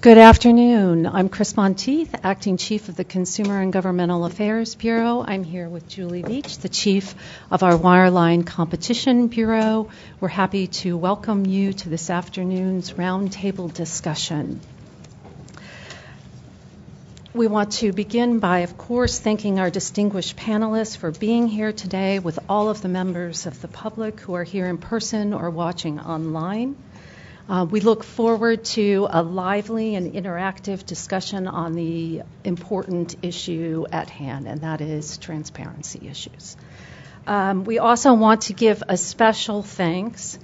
Good afternoon. I'm Chris Monteith, Acting Chief of the Consumer and Governmental Affairs Bureau. I'm here with Julie Beach, the Chief of our Wireline Competition Bureau. We're happy to welcome you to this afternoon's roundtable discussion. We want to begin by, of course, thanking our distinguished panelists for being here today, with all of the members of the public who are here in person or watching online. We look forward to a lively and interactive discussion on the important issue at hand, and that is transparency issues. We also want to give a special thanks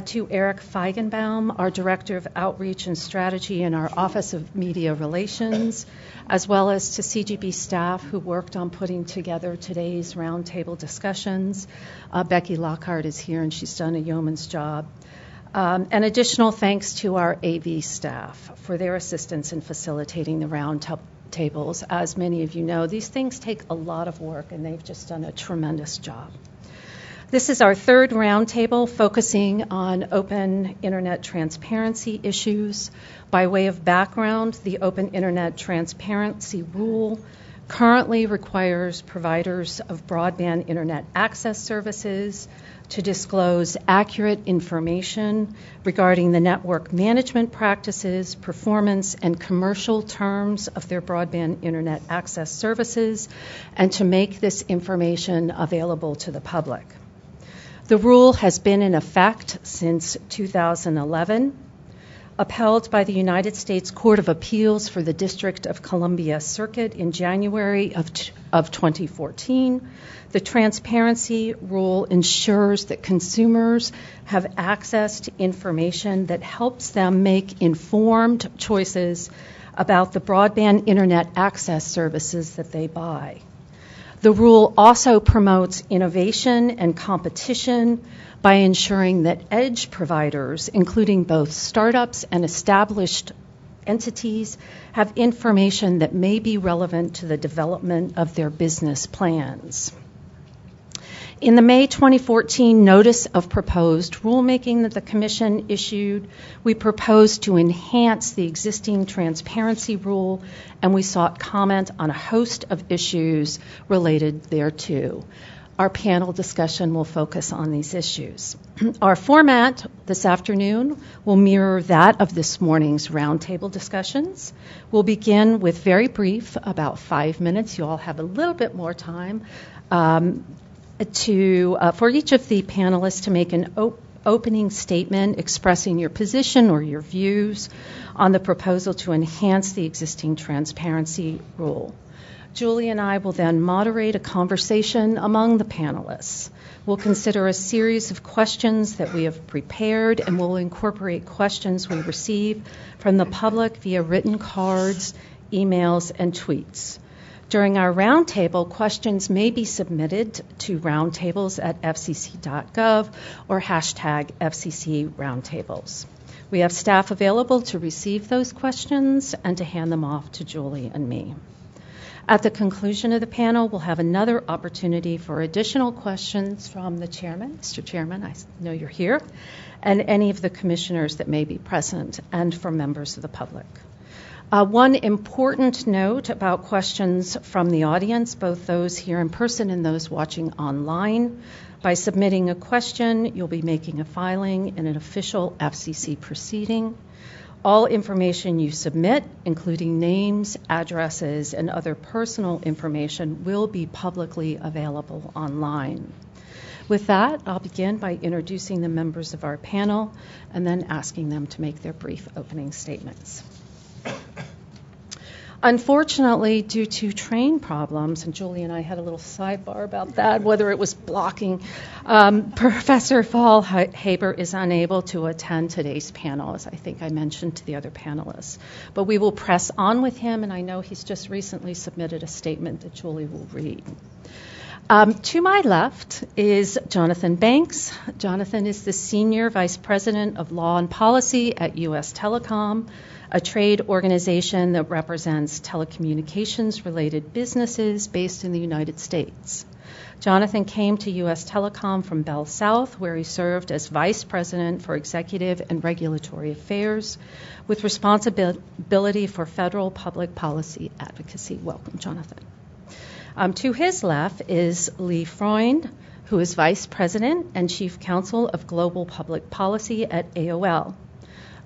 to Eric Feigenbaum, our Director of Outreach and Strategy in our Office of Media Relations, as well as to CGB staff who worked on putting together today's roundtable discussions. Becky Lockhart is here, and she's done a yeoman's job. And additional thanks to our AV staff for their assistance in facilitating the roundtables. As many of you know, these things take a lot of work, and they've just done a tremendous job. This is our third roundtable focusing on open internet transparency issues. By way of background, the Open Internet Transparency Rule currently requires providers of broadband internet access services to disclose accurate information regarding the network management practices, performance, and commercial terms of their broadband internet access services, and to make this information available to the public. The rule has been in effect since 2011. Upheld by the United States Court of Appeals for the District of Columbia Circuit in January of 2014, the transparency rule ensures that consumers have access to information that helps them make informed choices about the broadband internet access services that they buy. The rule also promotes innovation and competition by ensuring that edge providers, including both startups and established entities, have information that may be relevant to the development of their business plans. In the May 2014 Notice of Proposed Rulemaking that the Commission issued, we proposed to enhance the existing transparency rule, and we sought comment on a host of issues related thereto. Our panel discussion will focus on these issues. Our format this afternoon will mirror that of this morning's roundtable discussions. We'll begin with very brief, about 5 minutes. You all have a little bit more time for each of the panelists to make an opening statement expressing your position or your views on the proposal to enhance the existing transparency rule. Julie and I will then moderate a conversation among the panelists. We'll consider a series of questions that we have prepared, and we'll incorporate questions we receive from the public via written cards, emails, and tweets. During our roundtable, questions may be submitted to roundtables@fcc.gov or hashtag FCC roundtables. We have staff available to receive those questions and to hand them off to Julie and me. At the conclusion of the panel, we'll have another opportunity for additional questions from the chairman. Mr. Chairman, I know you're here, and any of the commissioners that may be present, and from members of the public. One important note about questions from the audience, both those here in person and those watching online. By submitting a question, you'll be making a filing in an official FCC proceeding. All information you submit, including names, addresses, and other personal information, will be publicly available online. With that, I'll begin by introducing the members of our panel and then asking them to make their brief opening statements. Unfortunately, due to train problems, and Julie and I had a little sidebar about that, whether it was blocking, Professor Faulhaber is unable to attend today's panel, as I think I mentioned to the other panelists. But we will press on with him, and I know he's just recently submitted a statement that Julie will read. To my left is Jonathan Banks. Jonathan is the Senior Vice President of Law and Policy at U.S. Telecom, a trade organization that represents telecommunications-related businesses based in the United States. Jonathan came to U.S. Telecom from Bell South, where he served as Vice President for Executive and Regulatory Affairs with responsibility for federal public policy advocacy. Welcome, Jonathan. To his left is Lee Freund, who is Vice President and Chief Counsel of Global Public Policy at AOL.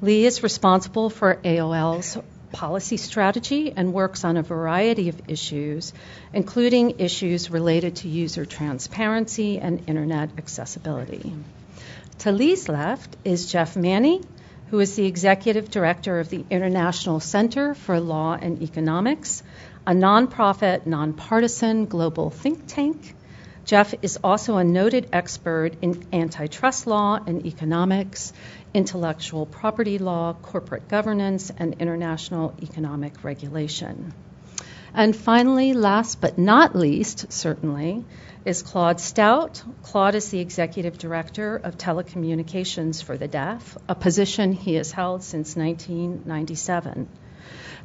Lee is responsible for AOL's policy strategy and works on a variety of issues, including issues related to user transparency and Internet accessibility. To Lee's left is Jeff Manny, who is the Executive Director of the International Center for Law and Economics, a nonprofit, nonpartisan global think tank. Jeff is also a noted expert in antitrust law and economics, intellectual property law, corporate governance, and international economic regulation. And finally, last but not least, certainly, is Claude Stout. Claude is the Executive Director of Telecommunications for the Deaf, a position he has held since 1997.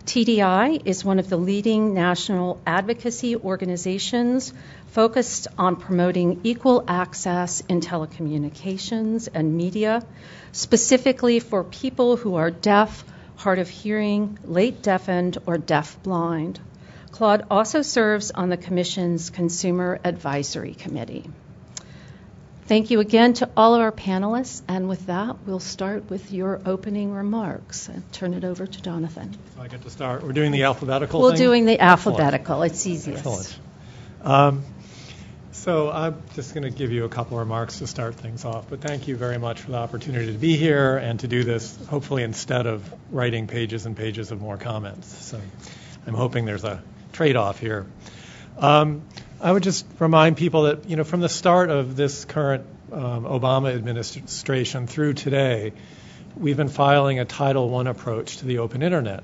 TDI is one of the leading national advocacy organizations focused on promoting equal access in telecommunications and media, specifically for people who are deaf, hard of hearing, late deafened, or deaf-blind. Claude also serves on the Commission's Consumer Advisory Committee. Thank you again to all of our panelists, and with that, we'll start with your opening remarks. I'll turn it over to Jonathan. So I get to start. We're doing the alphabetical We're thing? doing the alphabetical. It's easiest. Excellent. So I'm just going to give you a couple of remarks to start things off, but thank you very much for the opportunity to be here and to do this, hopefully instead of writing pages and pages of more comments. So I'm hoping there's a trade-off here. I would just remind people that, from the start of this current Obama administration through today, we've been filing a Title I approach to the open internet.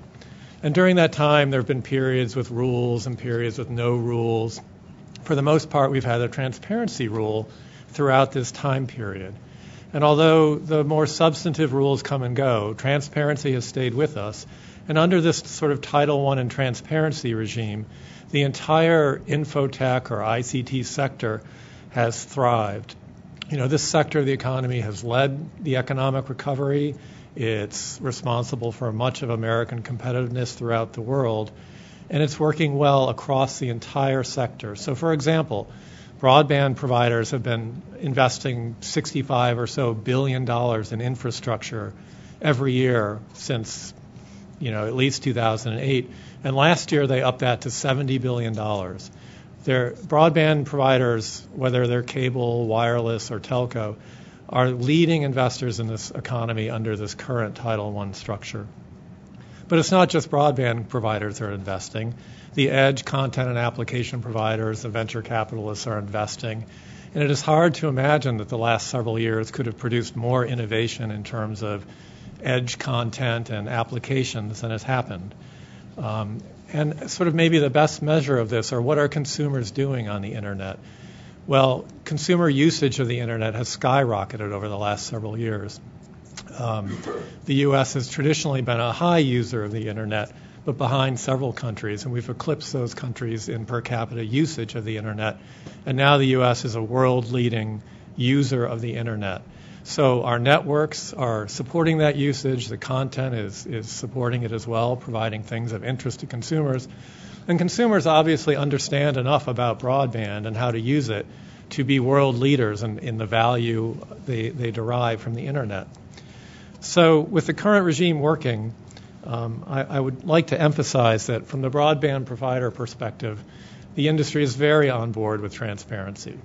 And during that time, there have been periods with rules and periods with no rules. For the most part, we've had a transparency rule throughout this time period. And although the more substantive rules come and go, transparency has stayed with us. And under this sort of Title I and transparency regime, the entire infotech or ICT sector has thrived. This sector of the economy has led the economic recovery. It's responsible for much of American competitiveness throughout the world, and it's working well across the entire sector. So, for example, broadband providers have been investing $65 or so billion in infrastructure every year since, at least 2008. And last year, they upped that to $70 billion. Their broadband providers, whether they're cable, wireless, or telco, are leading investors in this economy under this current Title I structure. But it's not just broadband providers that are investing. The edge content and application providers, the venture capitalists are investing. And it is hard to imagine that the last several years could have produced more innovation in terms of edge content and applications than has happened. And sort of maybe the best measure of this are what are consumers doing on the internet? Well, consumer usage of the internet has skyrocketed over the last several years. The U.S. has traditionally been a high user of the internet, but behind several countries, and we've eclipsed those countries in per capita usage of the internet. And now the U.S. is a world-leading user of the internet. So our networks are supporting that usage. The content is supporting it as well, providing things of interest to consumers. And consumers obviously understand enough about broadband and how to use it to be world leaders in the value they derive from the internet. So with the current regime working, I would like to emphasize that from the broadband provider perspective, the industry is very on board with transparency.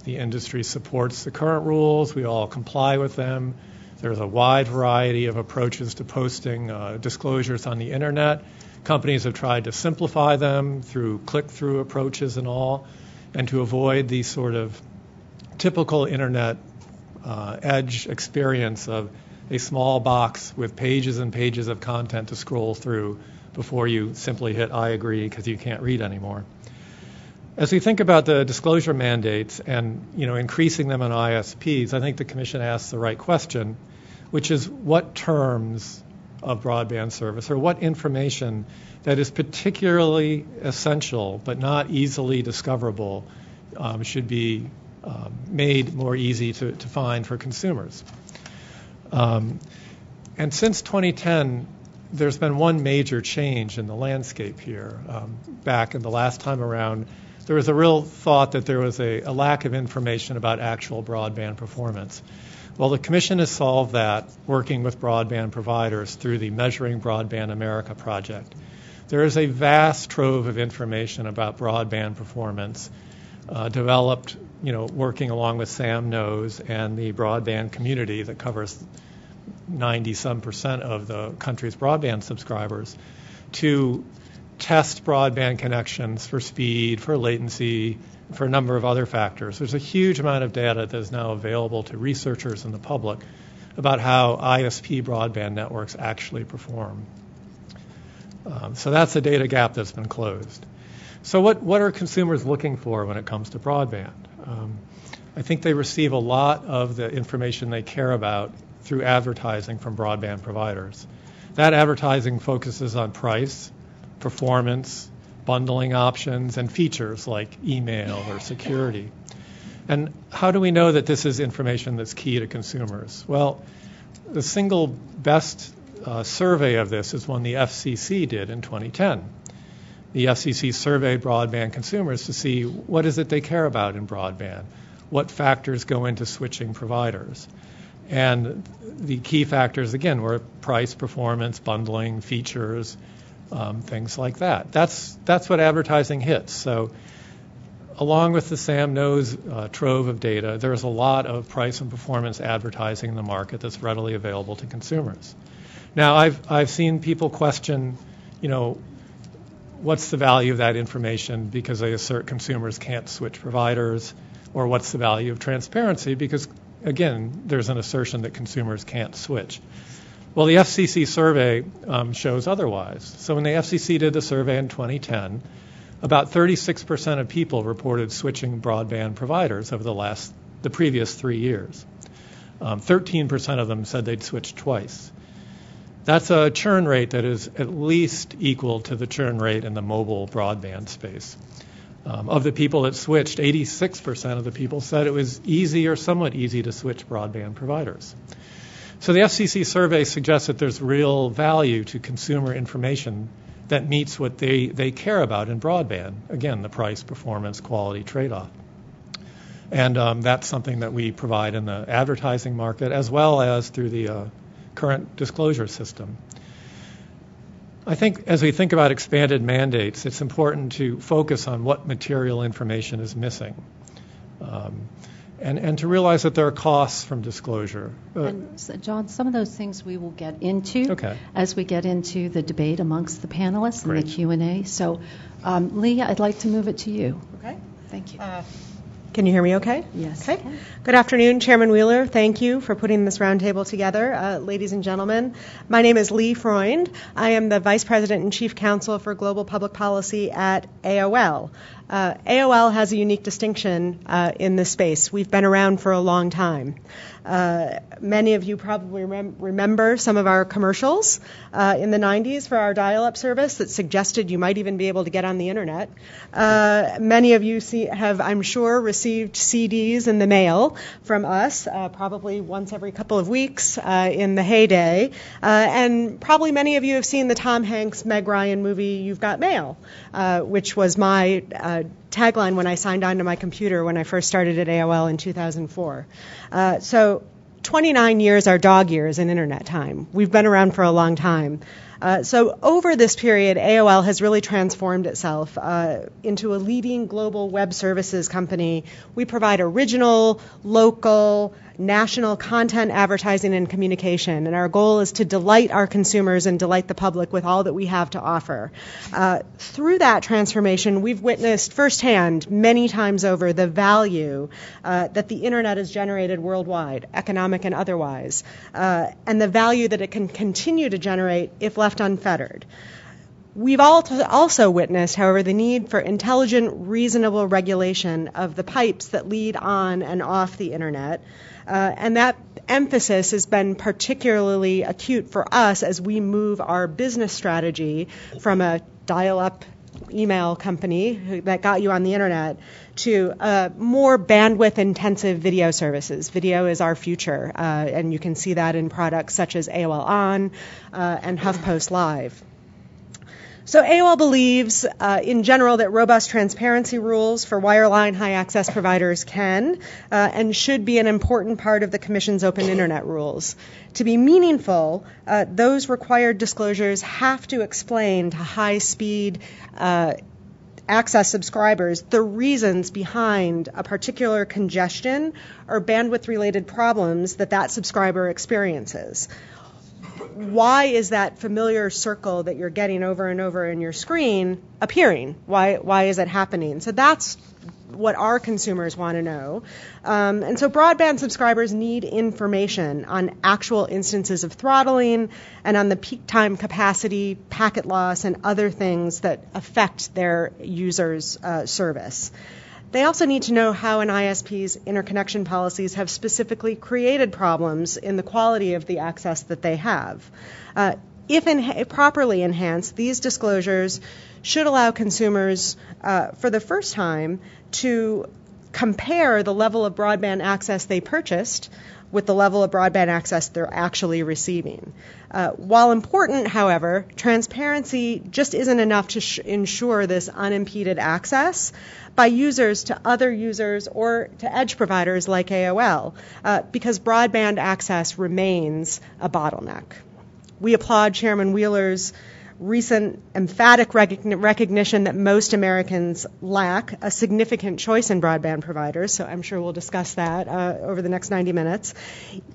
The industry supports the current rules. We all comply with them. There's a wide variety of approaches to posting disclosures on the internet. Companies have tried to simplify them through click-through approaches and all, and to avoid the sort of typical internet edge experience of a small box with pages and pages of content to scroll through before you simply hit I agree because you can't read anymore. As we think about the disclosure mandates and increasing them on ISPs, I think the Commission asks the right question, which is what terms of broadband service or what information that is particularly essential but not easily discoverable should be made more easy to find for consumers. And since 2010, there's been one major change in the landscape here. Back in the last time around, there was a real thought that there was a lack of information about actual broadband performance. Well, the Commission has solved that working with broadband providers through the Measuring Broadband America project. There is a vast trove of information about broadband performance developed, working along with Sam Knows and the broadband community that covers 90-some% of the country's broadband subscribers to test broadband connections for speed, for latency, for a number of other factors. There's a huge amount of data that is now available to researchers and the public about how ISP broadband networks actually perform. So that's a data gap that's been closed. So what are consumers looking for when it comes to broadband? I think they receive a lot of the information they care about through advertising from broadband providers. That advertising focuses on price, performance, bundling options, and features like email or security. And how do we know that this is information that's key to consumers? Well, the single best survey of this is one the FCC did in 2010. The FCC surveyed broadband consumers to see what is it they care about in broadband, what factors go into switching providers. And the key factors, again, were price, performance, bundling, features, things like that. That's what advertising hits. So along with the Sam Knows trove of data, there's a lot of price and performance advertising in the market that's readily available to consumers. Now, I've seen people question, what's the value of that information because they assert consumers can't switch providers, or what's the value of transparency because, again, there's an assertion that consumers can't switch. Well, the FCC survey shows otherwise. So when the FCC did the survey in 2010, about 36% of people reported switching broadband providers over the previous 3 years. 13% of them said they'd switched twice. That's a churn rate that is at least equal to the churn rate in the mobile broadband space. Of the people that switched, 86% of the people said it was easy or somewhat easy to switch broadband providers. So the FCC survey suggests that there's real value to consumer information that meets what they care about in broadband. Again, the price, performance, quality trade-off. And that's something that we provide in the advertising market as well as through the current disclosure system. I think as we think about expanded mandates, it's important to focus on what material information is missing. And to realize that there are costs from disclosure. And so, John, some of those things we will get into as we get into the debate amongst the panelists and the Q&A. So, Lee, I'd like to move it to you. Okay. Thank you. Can you hear me okay? Yes. Okay. Good afternoon, Chairman Wheeler. Thank you for putting this roundtable together. Ladies and gentlemen, my name is Lee Freund. I am the Vice President and Chief Counsel for Global Public Policy at AOL. AOL has a unique distinction in this space. We've been around for a long time. Many of you probably remember some of our commercials in the 90s for our dial-up service that suggested you might even be able to get on the internet. Many of you have, I'm sure, received CDs in the mail from us, probably once every couple of weeks in the heyday. And probably many of you have seen the Tom Hanks, Meg Ryan movie, You've Got Mail, which was my tagline when I signed on to my computer when I first started at AOL in 2004. So 29 years are dog years in internet time. We've been around for a long time. So over this period, AOL has really transformed itself into a leading global web services company. We provide original, local, national content, advertising, and communication. And our goal is to delight our consumers and delight the public with all that we have to offer. Through that transformation, we've witnessed firsthand, many times over, the value that the internet has generated worldwide, economic and otherwise, and the value that it can continue to generate if left unfettered. We've also witnessed, however, the need for intelligent, reasonable regulation of the pipes that lead on and off the internet. And that emphasis has been particularly acute for us as we move our business strategy from a dial-up email company that got you on the internet to more bandwidth-intensive video services. Video is our future, and you can see that in products such as AOL On and HuffPost Live. So AOL believes, in general, that robust transparency rules for wireline high-access providers can and should be an important part of the Commission's open internet rules. To be meaningful, those required disclosures have to explain to high-speed access subscribers the reasons behind a particular congestion or bandwidth-related problems that subscriber experiences. Why is that familiar circle that you're getting over and over in your screen appearing? Why is it happening? So that's what our consumers want to know. And so broadband subscribers need information on actual instances of throttling and on the peak time capacity, packet loss, and other things that affect their users' service. They also need to know how an ISP's interconnection policies have specifically created problems in the quality of the access that they have. If properly enhanced, these disclosures should allow consumers, for the first time, to compare the level of broadband access they purchased with the level of broadband access they're actually receiving. While important, however, transparency just isn't enough to ensure this unimpeded access by users to other users or to edge providers like AOL, because broadband access remains a bottleneck. We applaud Chairman Wheeler's recent emphatic recognition that most Americans lack a significant choice in broadband providers, so I'm sure we'll discuss that over the next 90 minutes.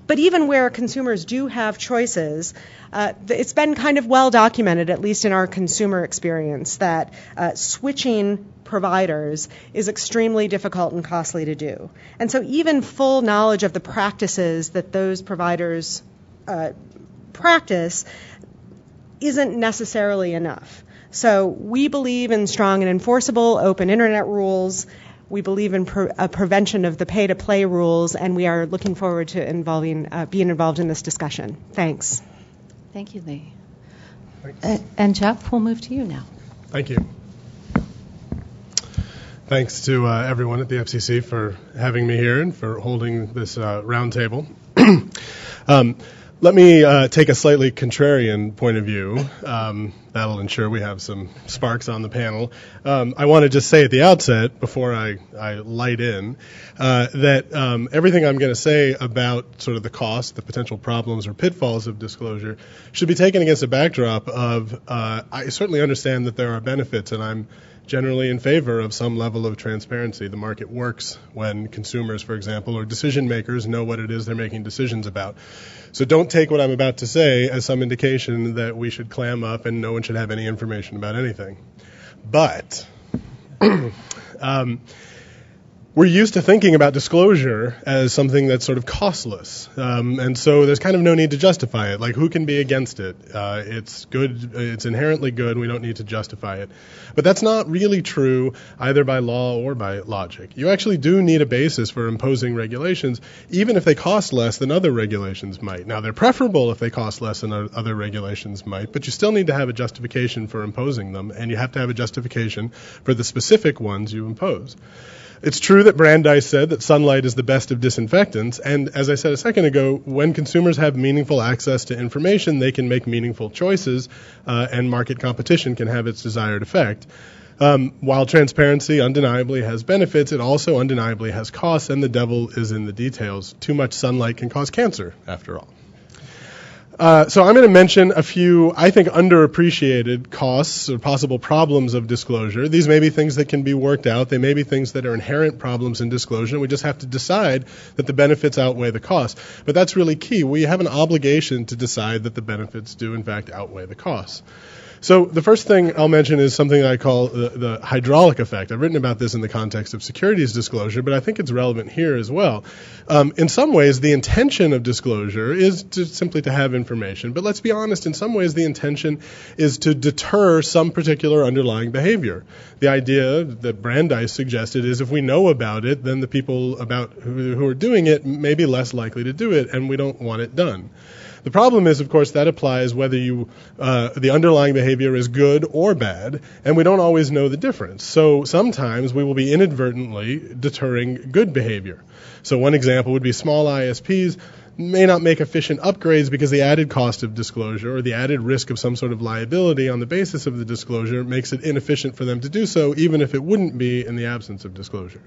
But even where consumers do have choices, it's been kind of well documented, at least in our consumer experience, that switching providers is extremely difficult and costly to do. And so even full knowledge of the practices that those providers practice isn't necessarily enough. So we believe in strong and enforceable open internet rules. We believe in a prevention of the pay-to-play rules, and we are looking forward to being involved in this discussion. Thanks. Thank you, Lee. And Jeff, we'll move to you now. Thank you. Thanks to everyone at the FCC for having me here and for holding this roundtable. Let me take a slightly contrarian point of view. That'll ensure we have some sparks on the panel. I want to just say at the outset, before I light in, that everything I'm going to say about sort of the cost, the potential problems or pitfalls of disclosure should be taken against a backdrop of I certainly understand that there are benefits, and I'm generally in favor of some level of transparency. The market works when consumers, for example, or decision makers know what it is they're making decisions about. So don't take what I'm about to say as some indication that we should clam up and no one should have any information about anything. But we're used to thinking about disclosure as something that's sort of costless. And so there's kind of no need to justify it. Like, who can be against it? It's good. It's inherently good. We don't need to justify it. But that's not really true either by law or by logic. You actually do need a basis for imposing regulations, even if they cost less than other regulations might. Now, they're preferable if they cost less than other regulations might, but you still need to have a justification for imposing them, and you have to have a justification for the specific ones you impose. It's true that Brandeis said that sunlight is the best of disinfectants, and as I said a second ago, when consumers have meaningful access to information, they can make meaningful choices, and market competition can have its desired effect. While transparency undeniably has benefits, it also undeniably has costs, and the devil is in the details. Too much sunlight can cause cancer, after all. So I'm going to mention a few, I think, underappreciated costs or possible problems of disclosure. These may be things that can be worked out. They may be things that are inherent problems in disclosure. We just have to decide that the benefits outweigh the costs. But that's really key. We have an obligation to decide that the benefits do, in fact, outweigh the costs. So the first thing I'll mention is something I call the hydraulic effect. I've written about this in the context of securities disclosure, but I think it's relevant here as well. In some ways, the intention of disclosure is simply to have information information. But let's be honest, in some ways the intention is to deter some particular underlying behavior. The idea that Brandeis suggested is if we know about it, then the people about who are doing it may be less likely to do it, and we don't want it done. The problem is, of course, that applies whether the underlying behavior is good or bad, and we don't always know the difference. So sometimes we will be inadvertently deterring good behavior. So one example would be small ISPs may not make efficient upgrades because the added cost of disclosure or the added risk of some sort of liability on the basis of the disclosure makes it inefficient for them to do so, even if it wouldn't be in the absence of disclosure.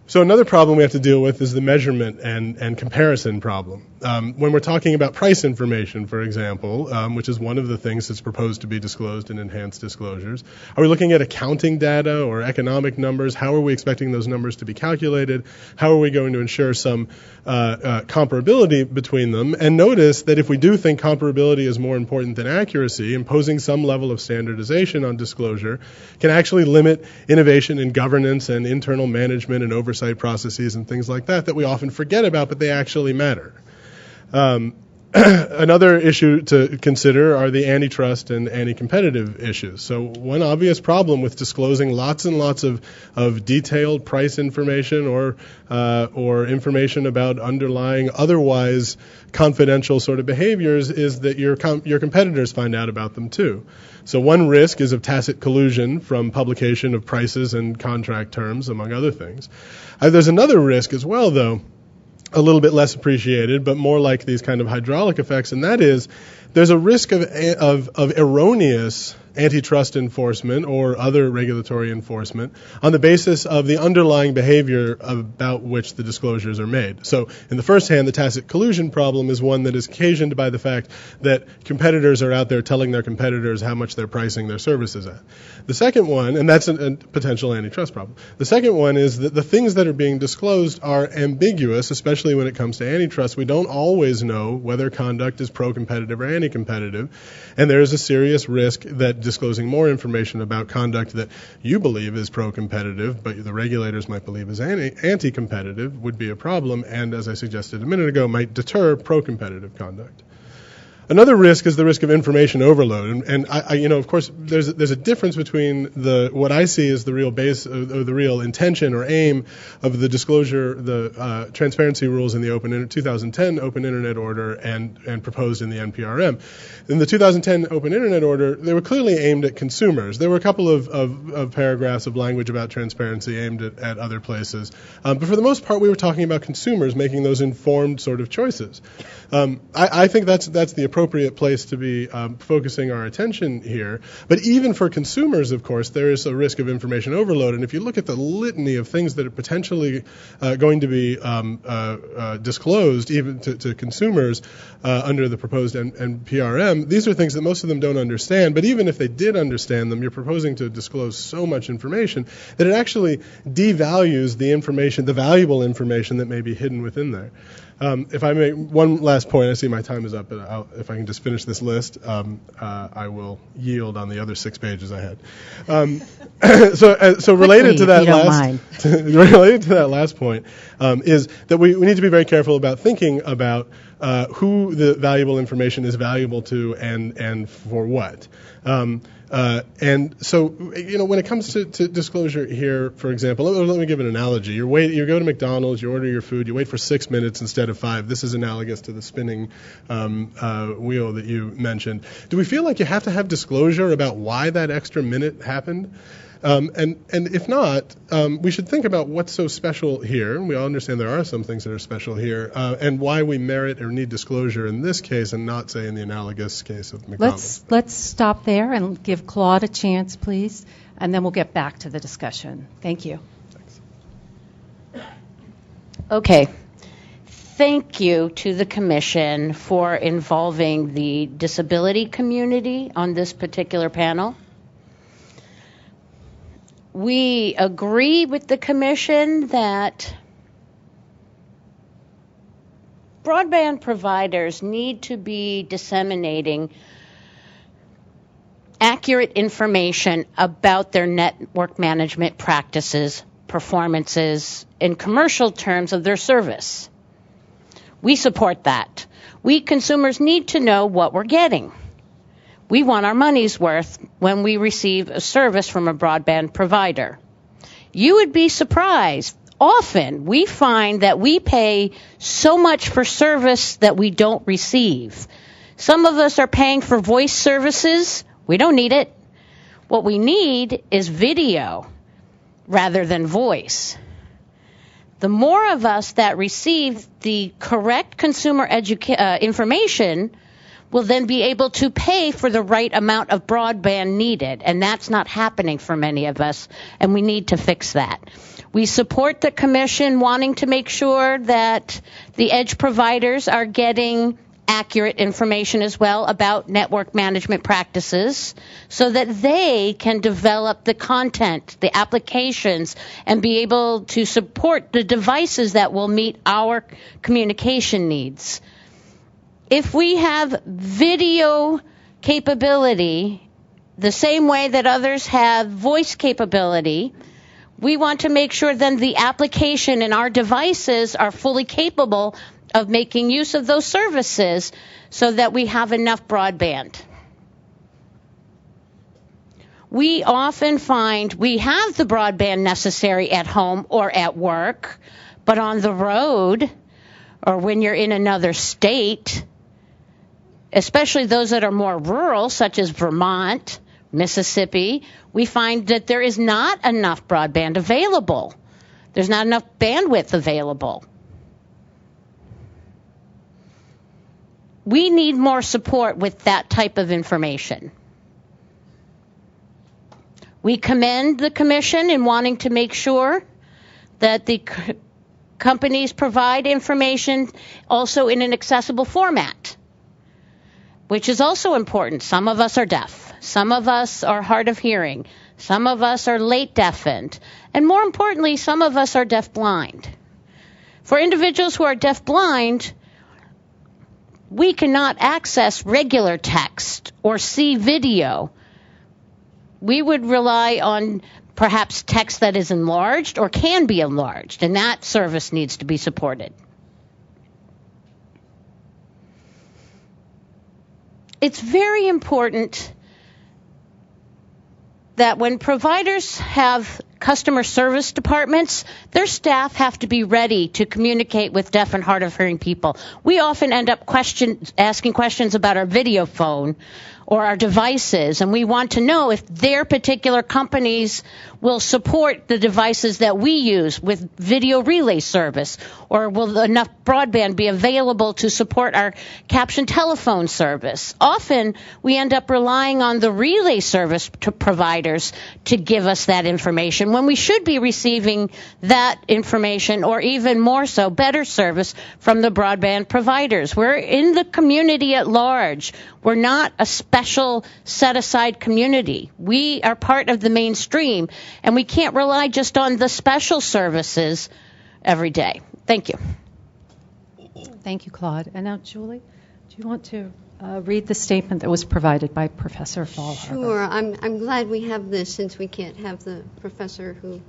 So another problem we have to deal with is the measurement and comparison problem. When we're talking about price information, for example, which is one of the things that's proposed to be disclosed in enhanced disclosures, are we looking at accounting data or economic numbers? How are we expecting those numbers to be calculated? How are we going to ensure some comparability between them? And notice that if we do think comparability is more important than accuracy, imposing some level of standardization on disclosure can actually limit innovation in governance and internal management and oversight processes and things like that we often forget about, but they actually matter. Another issue to consider are the antitrust and anti-competitive issues. So one obvious problem with disclosing lots and lots of detailed price information or information about underlying otherwise confidential sort of behaviors is that your competitors find out about them too. So one risk is of tacit collusion from publication of prices and contract terms, among other things. There's another risk as well, though, a little bit less appreciated, but more like these kind of hydraulic effects, and that is there's a risk of erroneous antitrust enforcement or other regulatory enforcement on the basis of the underlying behavior about which the disclosures are made. So in the first hand, the tacit collusion problem is one that is occasioned by the fact that competitors are out there telling their competitors how much they're pricing their services at. The second one, and that's a potential antitrust problem, the second one is that the things that are being disclosed are ambiguous, especially when it comes to antitrust. We don't always know whether conduct is pro-competitive or anti-competitive, and there is a serious risk that disclosing more information about conduct that you believe is pro-competitive, but the regulators might believe is anti-competitive, would be a problem, and as I suggested a minute ago, might deter pro-competitive conduct. Another risk is the risk of information overload, and I of course, there's a difference between what I see as the real base, or the real intention or aim of the disclosure, the transparency rules in the 2010 Open Internet Order and proposed in the NPRM. In the 2010 Open Internet Order, they were clearly aimed at consumers. There were a couple of paragraphs of language about transparency aimed at other places, but for the most part, we were talking about consumers making those informed sort of choices. I think that's the appropriate place to be focusing our attention here. But even for consumers, of course, there is a risk of information overload. And if you look at the litany of things that are potentially going to be disclosed even to consumers under the proposed NPRM, these are things that most of them don't understand. But even if they did understand them, you're proposing to disclose so much information that it actually devalues the information, the valuable information that may be hidden within there. If I make one last point, I see my time is up, but if I can just finish this list, I will yield on the other 6 pages I had. So related to that last point is that we need to be very careful about thinking about who the valuable information is valuable to and for what. And so, when it comes to disclosure here, for example, let me give an analogy. You go to McDonald's, you order your food, you wait for 6 minutes instead of 5. This is analogous to the spinning wheel that you mentioned. Do we feel like you have to have disclosure about why that extra minute happened? And if not, we should think about what's so special here. And we all understand there are some things that are special here, and why we merit or need disclosure in this case and not, say, in the analogous case of McDonald's. Let's stop there and give Claude a chance, please, and then we'll get back to the discussion. Thank you. Thanks. Okay. Thank you to the Commission for involving the disability community on this particular panel. We agree with the Commission that broadband providers need to be disseminating accurate information about their network management practices, performances, in commercial terms of their service. We support that. We consumers need to know what we're getting. We want our money's worth when we receive a service from a broadband provider. You would be surprised. Often we find that we pay so much for service that we don't receive. Some of us are paying for voice services. We don't need it. What we need is video rather than voice. The more of us that receive the correct consumer information will then be able to pay for the right amount of broadband needed, and that's not happening for many of us, and we need to fix that. We support the Commission wanting to make sure that the edge providers are getting accurate information as well about network management practices so that they can develop the content, the applications, and be able to support the devices that will meet our communication needs. If we have video capability the same way that others have voice capability, we want to make sure then the application and our devices are fully capable of making use of those services so that we have enough broadband. We often find we have the broadband necessary at home or at work, but on the road or when you're in another state, especially those that are more rural, such as Vermont, Mississippi, we find that there is not enough broadband available. There's not enough bandwidth available. We need more support with that type of information. We commend the Commission in wanting to make sure that the companies provide information also in an accessible format, which is also important. Some of us are deaf. Some of us are hard of hearing. Some of us are late deafened. And more importantly, some of us are deaf-blind. For individuals who are deaf-blind, we cannot access regular text or see video. We would rely on perhaps text that is enlarged or can be enlarged, and that service needs to be supported. It's very important that when providers have customer service departments, their staff have to be ready to communicate with deaf and hard of hearing people. We often end up asking questions about our video phone or our devices, and we want to know if their particular companies will support the devices that we use with video relay service, or will enough broadband be available to support our caption telephone service. Often we end up relying on the relay service providers to give us that information when we should be receiving that information, or even more so, better service from the broadband providers. We're in the community at large. We're not a special set-aside community. We are part of the mainstream, and we can't rely just on the special services every day. Thank you. Thank you, Claude. And now, Julie, do you want to read the statement that was provided by Professor Fallhaber? Sure. I'm glad we have this, since we can't have the professor who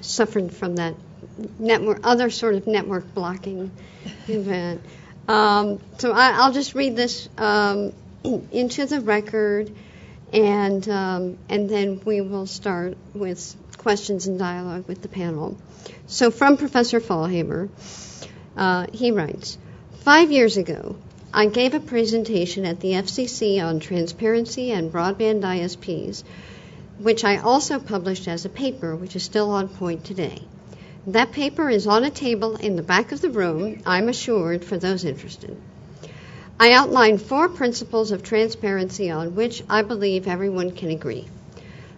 suffered from that other sort of network blocking event. So I'll just read this into the record, and then we will start with questions and dialogue with the panel. So from Professor Fallhaber, he writes, 5 years ago, I gave a presentation at the FCC on transparency and broadband ISPs, which I also published as a paper, which is still on point today. That paper is on a table in the back of the room, I'm assured, for those interested. I outlined 4 principles of transparency on which I believe everyone can agree.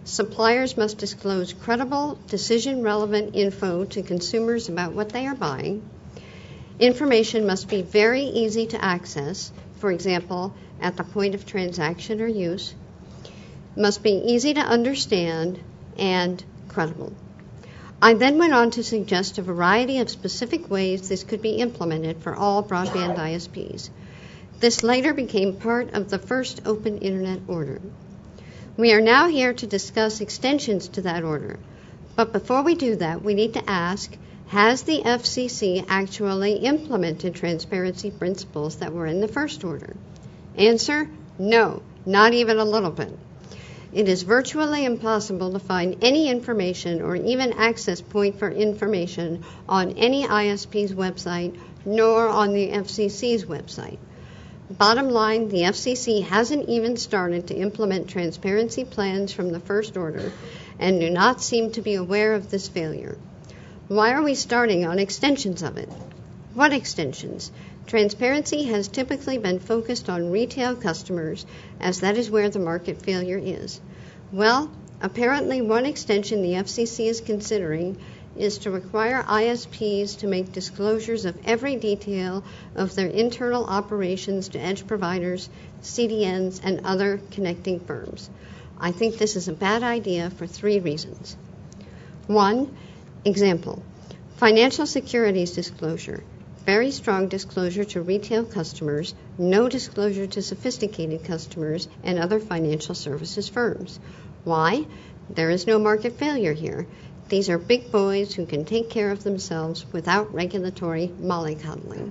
Suppliers must disclose credible, decision-relevant info to consumers about what they are buying. Information must be very easy to access, for example, at the point of transaction or use. Must be easy to understand and credible. I then went on to suggest a variety of specific ways this could be implemented for all broadband ISPs. This later became part of the first Open Internet Order. We are now here to discuss extensions to that order. But before we do that, we need to ask, Has the FCC actually implemented transparency principles that were in the first order? Answer, no, not even a little bit. It is virtually impossible to find any information or even access point for information on any ISP's website, nor on the FCC's website. Bottom line, the FCC hasn't even started to implement transparency plans from the first order and do not seem to be aware of this failure. Why are we starting on extensions of it? What extensions? Transparency has typically been focused on retail customers, as that is where the market failure is. Well, apparently one extension the FCC is considering is to require ISPs to make disclosures of every detail of their internal operations to edge providers, CDNs, and other connecting firms. I think this is a bad idea for 3 reasons. 1, example, financial securities disclosure. Very strong disclosure to retail customers, no disclosure to sophisticated customers and other financial services firms. Why? There is no market failure here. These are big boys who can take care of themselves without regulatory mollycoddling.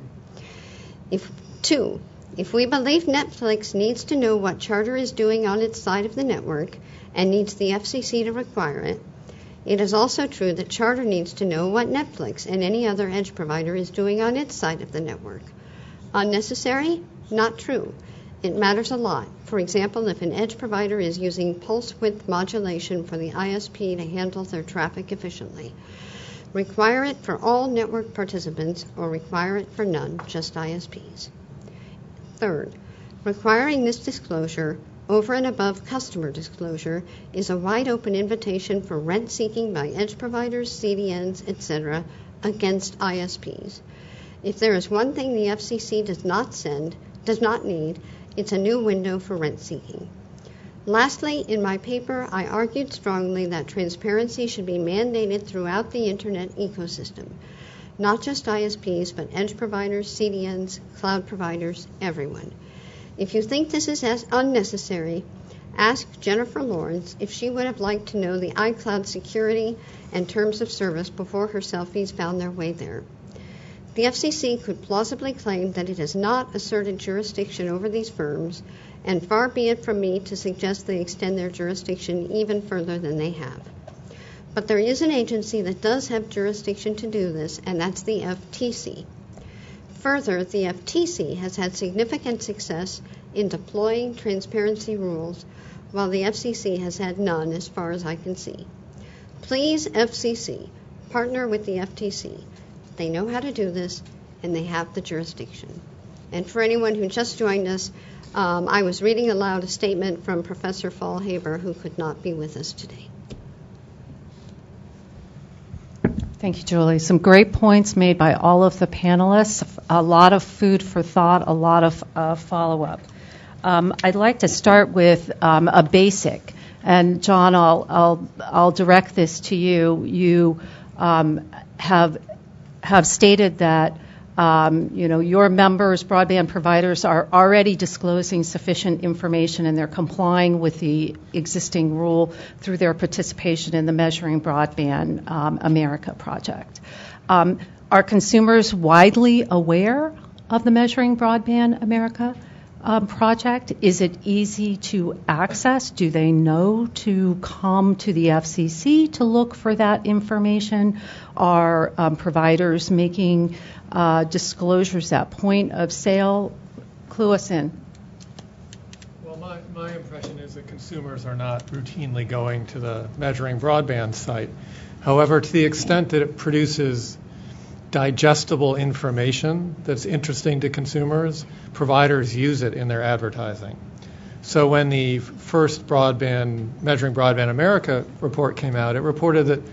2, if we believe Netflix needs to know what Charter is doing on its side of the network and needs the FCC to require it, it is also true that Charter needs to know what Netflix and any other edge provider is doing on its side of the network. Unnecessary? Not true. It matters a lot. For example, if an edge provider is using pulse width modulation for the ISP to handle their traffic efficiently. Require it for all network participants or require it for none, just ISPs. 3rd, requiring this disclosure over and above customer disclosure is a wide-open invitation for rent-seeking by edge providers, CDNs, etc., against ISPs. If there is one thing the FCC does not need, it's a new window for rent-seeking. Lastly, in my paper, I argued strongly that transparency should be mandated throughout the Internet ecosystem, not just ISPs, but edge providers, CDNs, cloud providers, everyone. If you think this is as unnecessary, ask Jennifer Lawrence if she would have liked to know the iCloud security and terms of service before her selfies found their way there. The FCC could plausibly claim that it has not asserted jurisdiction over these firms, and far be it from me to suggest they extend their jurisdiction even further than they have. But there is an agency that does have jurisdiction to do this, and that's the FTC. Further, the FTC has had significant success in deploying transparency rules, while the FCC has had none as far as I can see. Please, FCC, partner with the FTC. They know how to do this, and they have the jurisdiction. And for anyone who just joined us, I was reading aloud a statement from Professor Fallhaber, who could not be with us today. Thank you, Julie. Some great points made by all of the panelists. A lot of food for thought, a lot of follow-up. I'd like to start with a basic, and John, I'll direct this to you. You have stated that your members, broadband providers, are already disclosing sufficient information and they're complying with the existing rule through their participation in the Measuring Broadband America project. Are consumers widely aware of the Measuring Broadband America project? Is it easy to access? Do they know to come to the FCC to look for that information? Are providers making disclosures at point of sale? Clue us in. Well, my impression is that consumers are not routinely going to the Measuring Broadband site. However, to the extent that it produces digestible information that's interesting to consumers, providers use it in their advertising. So when the first Measuring Broadband America report came out, it reported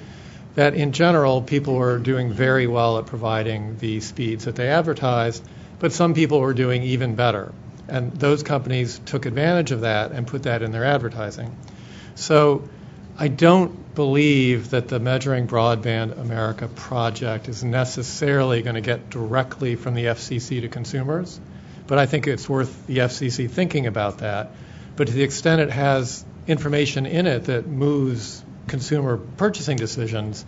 that in general people were doing very well at providing the speeds that they advertised, but some people were doing even better. And those companies took advantage of that and put that in their advertising. So I don't believe that the Measuring Broadband America project is necessarily going to get directly from the FCC to consumers, but I think it's worth the FCC thinking about that. But to the extent it has information in it that moves consumer purchasing decisions,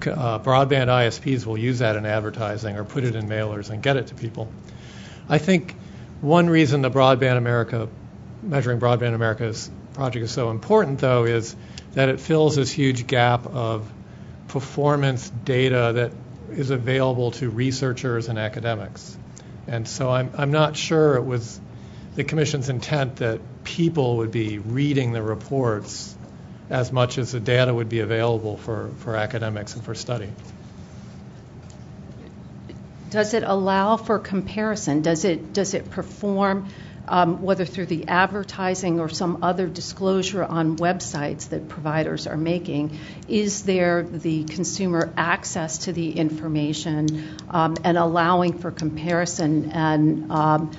broadband ISPs will use that in advertising or put it in mailers and get it to people. I think one reason the Measuring Broadband America's project is so important, though, is that it fills this huge gap of performance data that is available to researchers and academics. And so I'm not sure it was the Commission's intent that people would be reading the reports as much as the data would be available for academics and for study. Does it allow for comparison? Does it perform, whether through the advertising or some other disclosure on websites that providers are making, is there the consumer access to the information and allowing for comparison and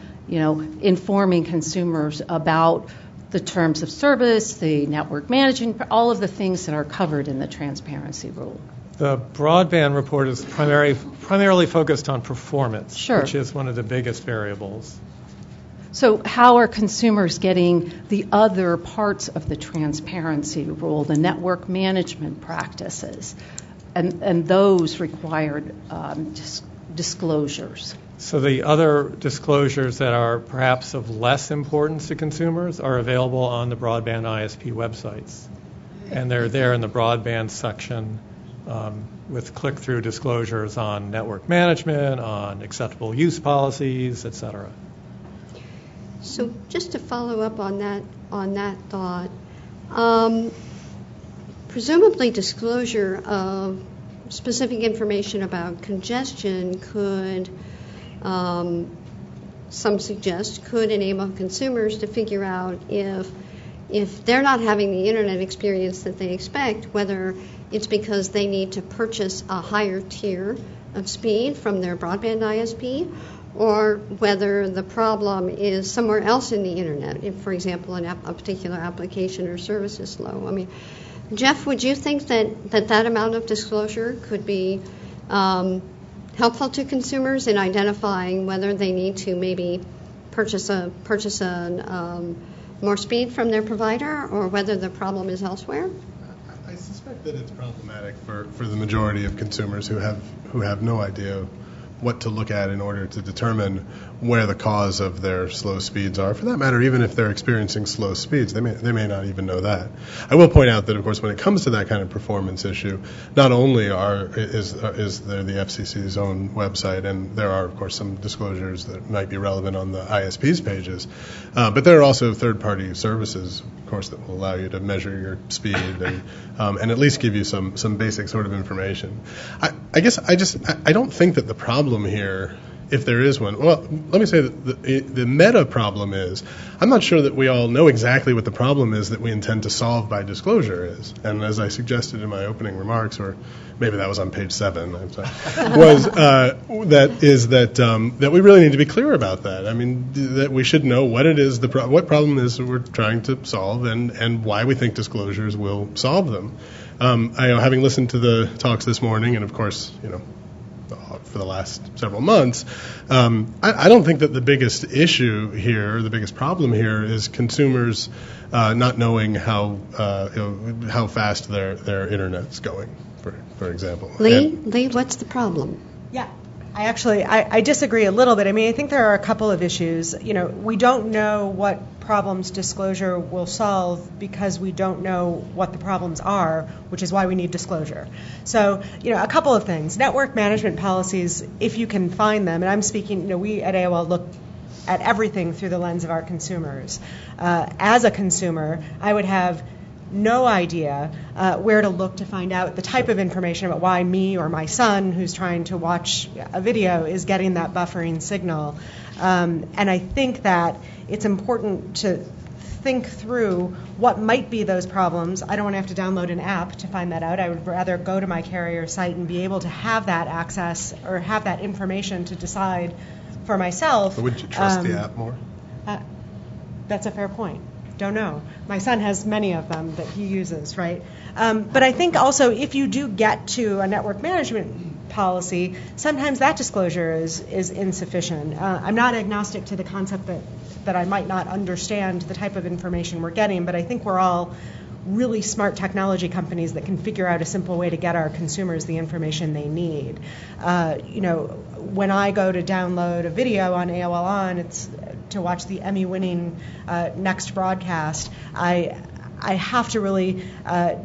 informing consumers about the terms of service, the network management, all of the things that are covered in the transparency rule? The broadband report is primarily focused on performance, Sure. which is one of the biggest variables. So how are consumers getting the other parts of the transparency rule, the network management practices, and those required disclosures? So the other disclosures that are perhaps of less importance to consumers are available on the broadband ISP websites. And they're there in the broadband section with click-through disclosures on network management, on acceptable use policies, et cetera. So just to follow up on that thought, presumably disclosure of specific information about congestion could, some suggest, could enable consumers to figure out if they're not having the internet experience that they expect, whether it's because they need to purchase a higher tier of speed from their broadband ISP, or whether the problem is somewhere else in the internet, if, for example, a particular application or service is slow. I mean, Jeff, would you think that amount of disclosure could be helpful to consumers in identifying whether they need to maybe purchase more speed from their provider, or whether the problem is elsewhere? I suspect that it's problematic for the majority of consumers who have no idea what to look at in order to determine where the cause of their slow speeds are. For that matter, even if they're experiencing slow speeds, they may not even know that. I will point out that, of course, when it comes to that kind of performance issue, not only is there the FCC's own website, and there are, of course, some disclosures that might be relevant on the ISP's pages, but there are also third-party services, of course, that will allow you to measure your speed and at least give you some basic sort of information. I guess I don't think that the problem here, if there is one, well, let me say that the meta problem is, I'm not sure that we all know exactly what the problem is that we intend to solve by disclosure is. And as I suggested in my opening remarks, or maybe that was on page 7, I'm sorry, was that we really need to be clear about that. I mean, that we should know what it is, what problem it is that we're trying to solve, and why we think disclosures will solve them. Having listened to the talks this morning, and of course, for the last several months, I don't think that the biggest issue here, the biggest problem here, is consumers not knowing how fast their internet's going, for example. Lee, what's the problem? Yeah. I disagree a little bit. I mean, I think there are a couple of issues. We don't know what problems disclosure will solve because we don't know what the problems are, which is why we need disclosure. So, a couple of things. Network management policies, if you can find them, and I'm speaking, we at AOL look at everything through the lens of our consumers. As a consumer, I would have no idea where to look to find out the type of information about why me or my son, who's trying to watch a video, is getting that buffering signal. And I think that it's important to think through what might be those problems. I don't want to have to download an app to find that out. I would rather go to my carrier site and be able to have that access or have that information to decide for myself. But would you trust the app more? That's a fair point. Don't know. My son has many of them that he uses, right? But I think also if you do get to a network management policy, sometimes that disclosure is insufficient. I'm not agnostic to the concept that I might not understand the type of information we're getting, but I think we're all really smart technology companies that can figure out a simple way to get our consumers the information they need. When I go to download a video on AOL On, it's to watch the Emmy-winning next broadcast. I have to really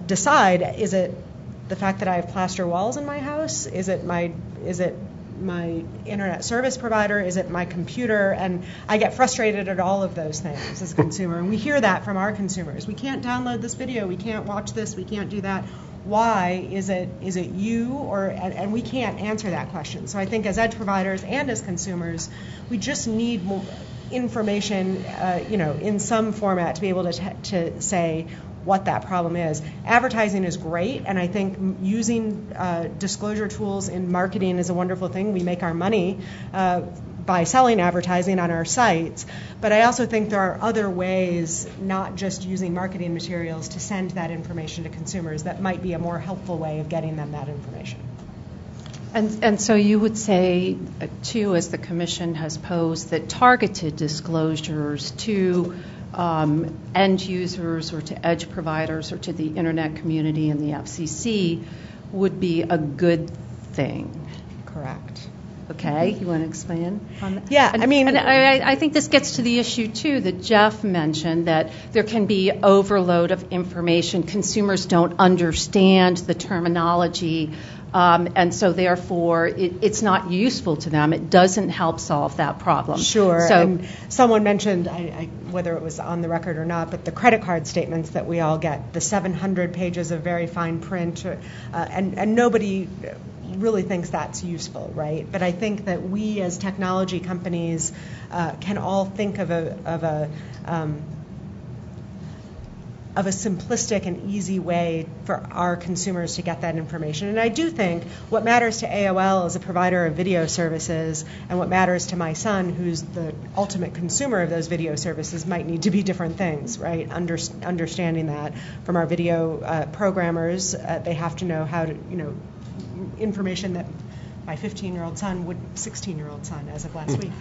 decide: is it the fact that I have plaster walls in my house? Is it my internet service provider? Is it my computer? And I get frustrated at all of those things as a consumer. And we hear that from our consumers. We can't download this video. We can't watch this. We can't do that. Why? Is it you? And we can't answer that question. So I think as edge providers and as consumers, we just need more information, in some format to be able to say what that problem is. Advertising is great, and I think using disclosure tools in marketing is a wonderful thing. We make our money by selling advertising on our sites, but I also think there are other ways, not just using marketing materials, to send that information to consumers that might be a more helpful way of getting them that information. And so you would say, too, as the Commission has posed, that targeted disclosures to end users or to edge providers or to the Internet community and the FCC would be a good thing. Correct. Okay, you want to expand on that? Yeah, I think this gets to the issue, too, that Jeff mentioned, that there can be overload of information. Consumers don't understand the terminology, and so therefore it's not useful to them. It doesn't help solve that problem. Sure. So, and someone mentioned, whether it was on the record or not, but the credit card statements that we all get, the 700 pages of very fine print, and nobody really thinks that's useful, right? But I think that we as technology companies can all think of a simplistic and easy way for our consumers to get that information. And I do think what matters to AOL as a provider of video services and what matters to my son, who's the ultimate consumer of those video services, might need to be different things, right? Understanding that from our video programmers, they have to know how to, information that my 15-year-old son, 16-year-old son, as of last week,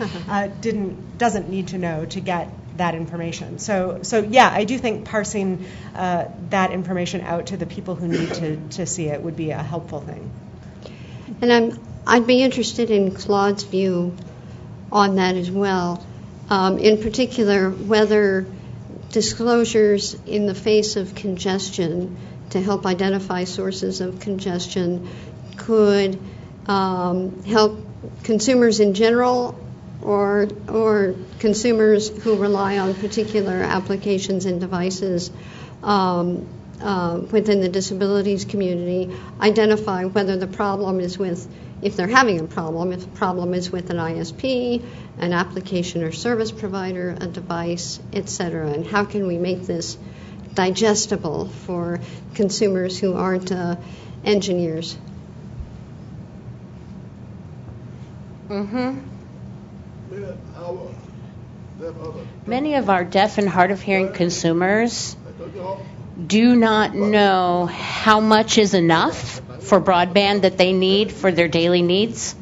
doesn't need to know to get that information. So yeah, I do think parsing that information out to the people who need to see it would be a helpful thing. And I'd be interested in Claude's view on that as well. In particular, whether disclosures in the face of congestion to help identify sources of congestion could help consumers in general or consumers who rely on particular applications and devices within the disabilities community identify whether the problem is with, if they're having a problem, if the problem is with an ISP, an application or service provider, a device, etc. And how can we make this digestible for consumers who aren't engineers? Mm-hmm. Many of our deaf and hard of hearing consumers do not know how much is enough for broadband that they need for their daily needs.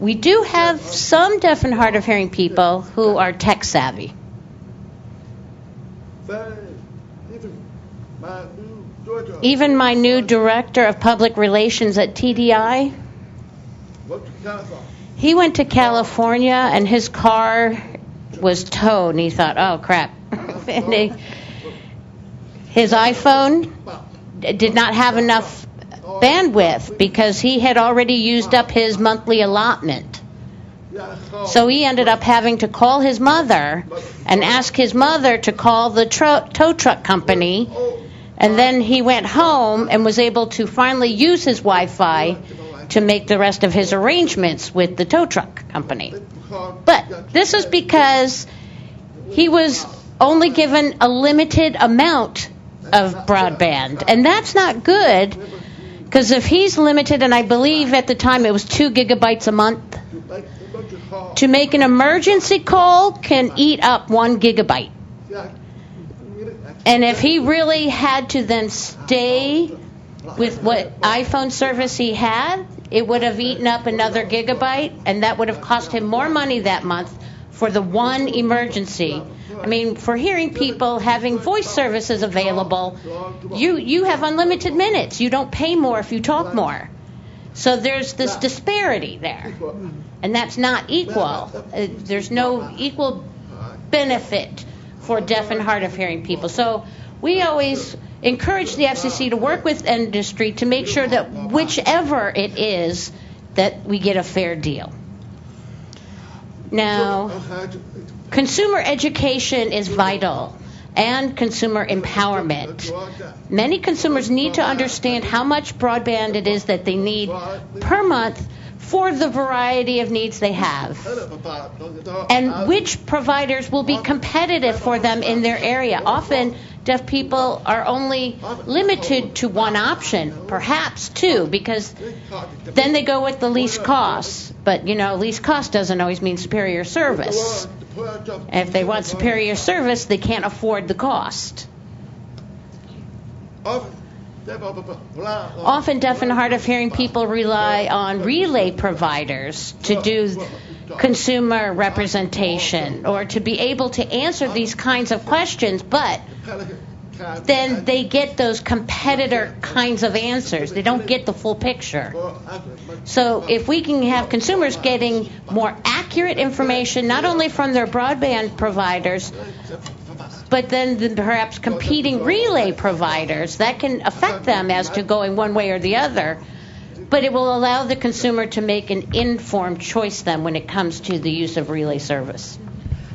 We do have some deaf and hard of hearing people who are tech savvy. Even my new director of public relations at TDI, he went to California and his car was towed, and he thought, oh, crap. And his iPhone did not have enough bandwidth because he had already used up his monthly allotment. So he ended up having to call his mother and ask his mother to call the tow truck company, and then he went home and was able to finally use his Wi-Fi to make the rest of his arrangements with the tow truck company. But this is because he was only given a limited amount of broadband, and that's not good, because if he's limited, and I believe at the time it was 2 gigabytes a month, to make an emergency call can eat up 1 gigabyte. And if he really had to then stay with what iPhone service he had, it would have eaten up another gigabyte, and that would have cost him more money that month for the one emergency. I mean, for hearing people, having voice services available, you have unlimited minutes. You don't pay more if you talk more. So there's this disparity there, and that's not equal. There's no equal benefit for deaf and hard of hearing people. So we always encourage the FCC to work with industry to make sure that whichever it is, that we get a fair deal. Now, consumer education is vital, and consumer empowerment. Many consumers need to understand how much broadband it is that they need per month for the variety of needs they have, and which providers will be competitive for them in their area. Often, deaf people are only limited to one option, perhaps two, because then they go with the least cost. But, least cost doesn't always mean superior service. And if they want superior service, they can't afford the cost. Often deaf and hard of hearing people rely on relay providers to do consumer representation or to be able to answer these kinds of questions, but then they get those competitor kinds of answers. They don't get the full picture. So if we can have consumers getting more accurate information, not only from their broadband providers, but then perhaps competing relay providers, that can affect them as to going one way or the other. But it will allow the consumer to make an informed choice then when it comes to the use of relay service.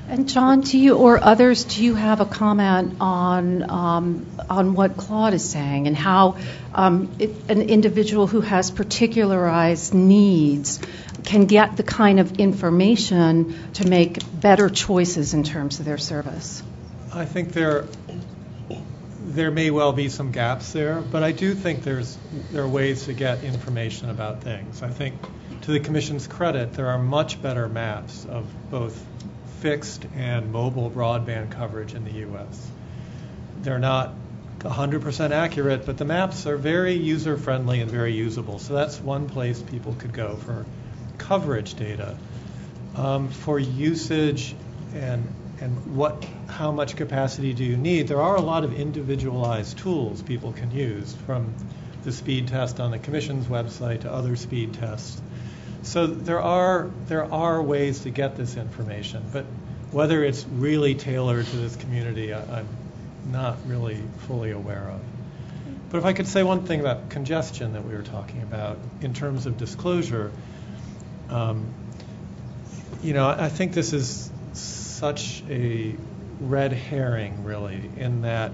And John, do you or others, do you have a comment on what Claude is saying and how an individual who has particularized needs can get the kind of information to make better choices in terms of their service? I think there may well be some gaps there, but I do think there are ways to get information about things. I think, to the Commission's credit, there are much better maps of both fixed and mobile broadband coverage in the U.S. They're not 100% accurate, but the maps are very user-friendly and very usable. So that's one place people could go for coverage data. For usage and how much capacity do you need, there are a lot of individualized tools people can use, from the speed test on the Commission's website to other speed tests. So there are ways to get this information, but whether it's really tailored to this community, I'm not really fully aware of. But if I could say one thing about congestion that we were talking about in terms of disclosure, I think this is such a red herring, really, in that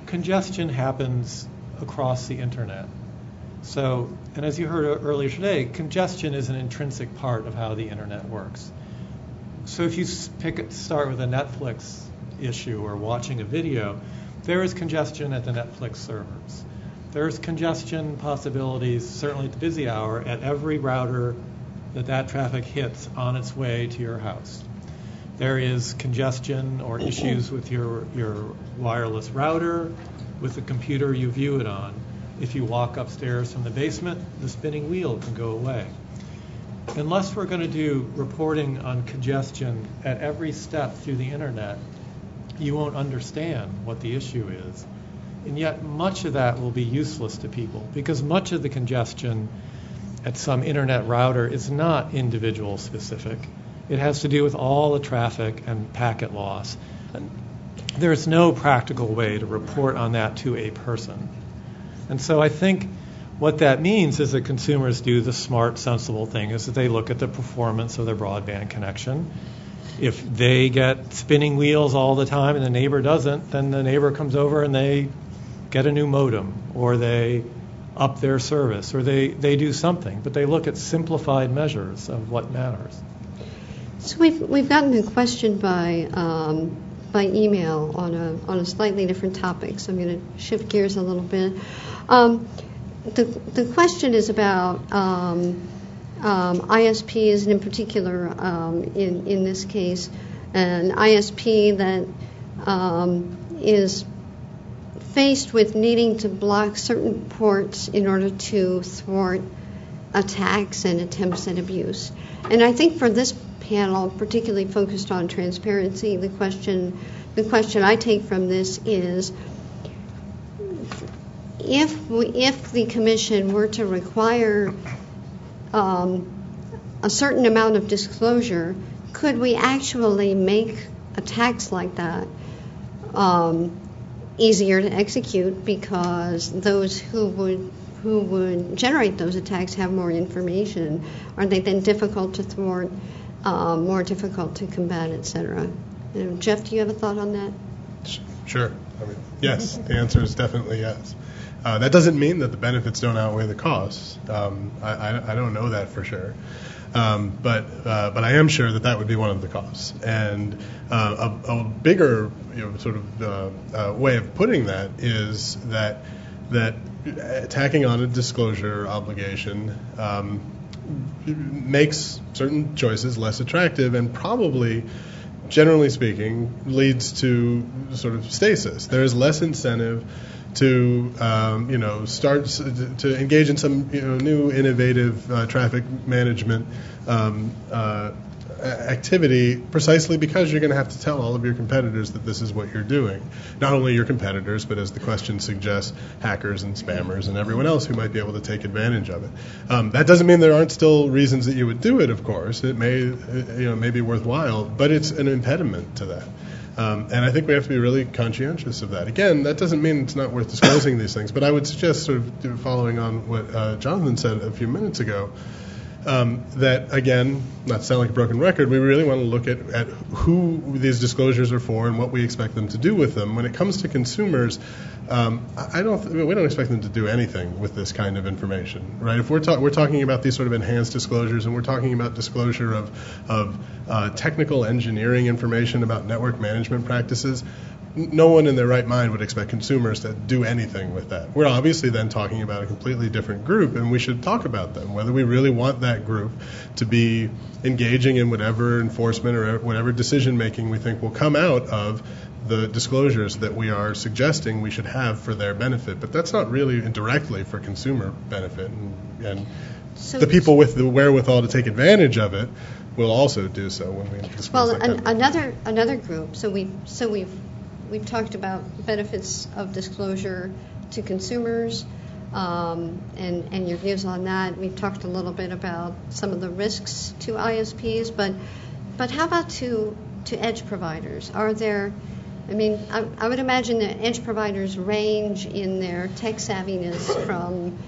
congestion happens across the internet. So, and as you heard earlier today, congestion is an intrinsic part of how the internet works. So if you start with a Netflix issue or watching a video, there is congestion at the Netflix servers. There's congestion possibilities, certainly at the busy hour, at every router that traffic hits on its way to your house. There is congestion or issues with your wireless router, with the computer you view it on. If you walk upstairs from the basement, the spinning wheel can go away. Unless we're going to do reporting on congestion at every step through the internet, you won't understand what the issue is. And yet much of that will be useless to people, because much of the congestion at some internet router is not individual specific. It has to do with all the traffic and packet loss. And there's no practical way to report on that to a person. And so I think what that means is that consumers do the smart, sensible thing, is that they look at the performance of their broadband connection. If they get spinning wheels all the time and the neighbor doesn't, then the neighbor comes over and they get a new modem, or they up their service, or they do something. But they look at simplified measures of what matters. So we've gotten a question by email on a slightly different topic. So I'm going to shift gears a little bit. The question is about ISPs, and in particular, in this case, an ISP that is faced with needing to block certain ports in order to thwart attacks and attempts at abuse. And I think for this panel, particularly focused on transparency. The question I take from this is, if the commission were to require a certain amount of disclosure, could we actually make a tax like that easier to execute, because those who would generate those attacks have more information? Are they then difficult to thwart, more difficult to combat, et cetera? Jeff, do you have a thought on that? Sure. I mean, yes, the answer is definitely yes. That doesn't mean that the benefits don't outweigh the costs. I don't know that for sure. But I am sure that would be one of the costs. And a bigger sort of way of putting that is that tacking on a disclosure obligation makes certain choices less attractive, and probably, generally speaking, leads to sort of stasis. There is less incentive to start to engage in some new innovative traffic management activity, precisely because you're going to have to tell all of your competitors that this is what you're doing. Not only your competitors, but as the question suggests, hackers and spammers and everyone else who might be able to take advantage of it. That doesn't mean there aren't still reasons that you would do it. Of course, it may be worthwhile, but it's an impediment to that. And I think we have to be really conscientious of that. Again, that doesn't mean it's not worth disclosing these things, but I would suggest, sort of following on what Jonathan said a few minutes ago, that, again, not to sound like a broken record, we really want to look at who these disclosures are for and what we expect them to do with them. When it comes to consumers, we don't expect them to do anything with this kind of information, right? If we're talking about these sort of enhanced disclosures, and we're talking about disclosure of technical engineering information about network management practices, no one in their right mind would expect consumers to do anything with that. We're obviously then talking about a completely different group, and we should talk about them, whether we really want that group to be engaging in whatever enforcement or whatever decision-making we think will come out of the disclosures that we are suggesting we should have for their benefit. But that's not really directly for consumer benefit, and so the people with the wherewithal to take advantage of it will also do so when we disclose that another group. So we've talked about benefits of disclosure to consumers, and your views on that. We've talked a little bit about some of the risks to ISPs, but how about to edge providers? Are there? I mean, I would imagine that edge providers range in their tech savviness from,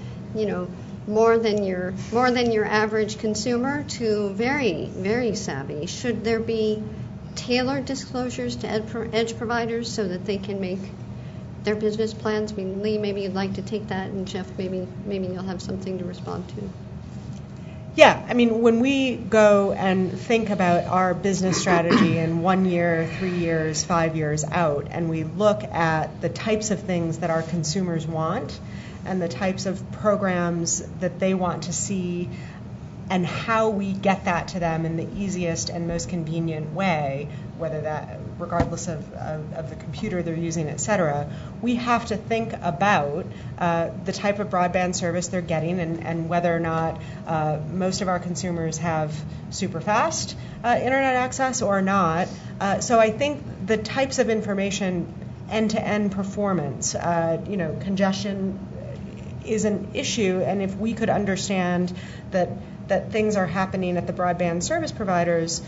more than your average consumer to very, very savvy. Should there be tailored disclosures to edge providers so that they can make their business plans? I mean, Lee, maybe you'd like to take that, and Jeff, maybe you'll have something to respond to. Yeah, I mean, when we go and think about our business strategy in 1 year, 3 years, 5 years out, and we look at the types of things that our consumers want and the types of programs that they want to see, and how we get that to them in the easiest and most convenient way, whether that, regardless of the computer they're using, et cetera, we have to think about the type of broadband service they're getting, and whether or not most of our consumers have super fast internet access or not. So I think the types of information, end-to-end performance, congestion is an issue, and if we could understand that things are happening at the broadband service providers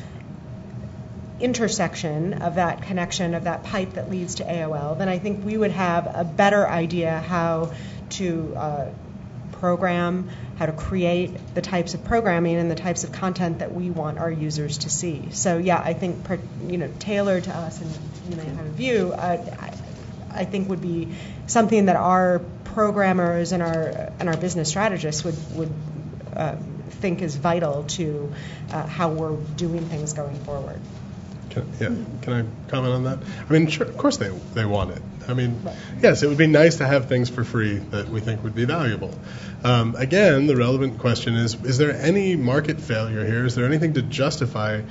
intersection of that connection, of that pipe that leads to AOL, then I think we would have a better idea how to program, how to create the types of programming and the types of content that we want our users to see. So yeah, I think tailored to us, and you may have a view, I think would be something that our programmers and our business strategists would think is vital to how we're doing things going forward. Can I comment on that? I mean, sure, of course they want it. I mean, yes, it would be nice to have things for free that we think would be valuable. Again, the relevant question is there any market failure here? Is there anything to justify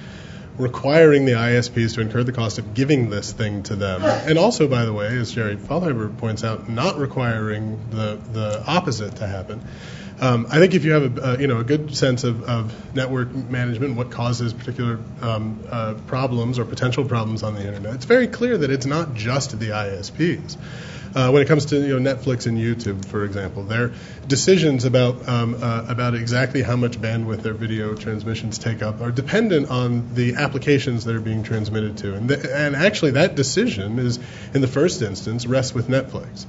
requiring the ISPs to incur the cost of giving this thing to them? And also, by the way, as Jerry Fallheimer points out, not requiring the opposite to happen. I think if you have a good sense of network management, what causes particular problems or potential problems on the internet, it's very clear that it's not just the ISPs. When it comes to Netflix and YouTube, for example, their decisions about exactly how much bandwidth their video transmissions take up are dependent on the applications that are being transmitted to, and actually that decision is, in the first instance, rests with Netflix.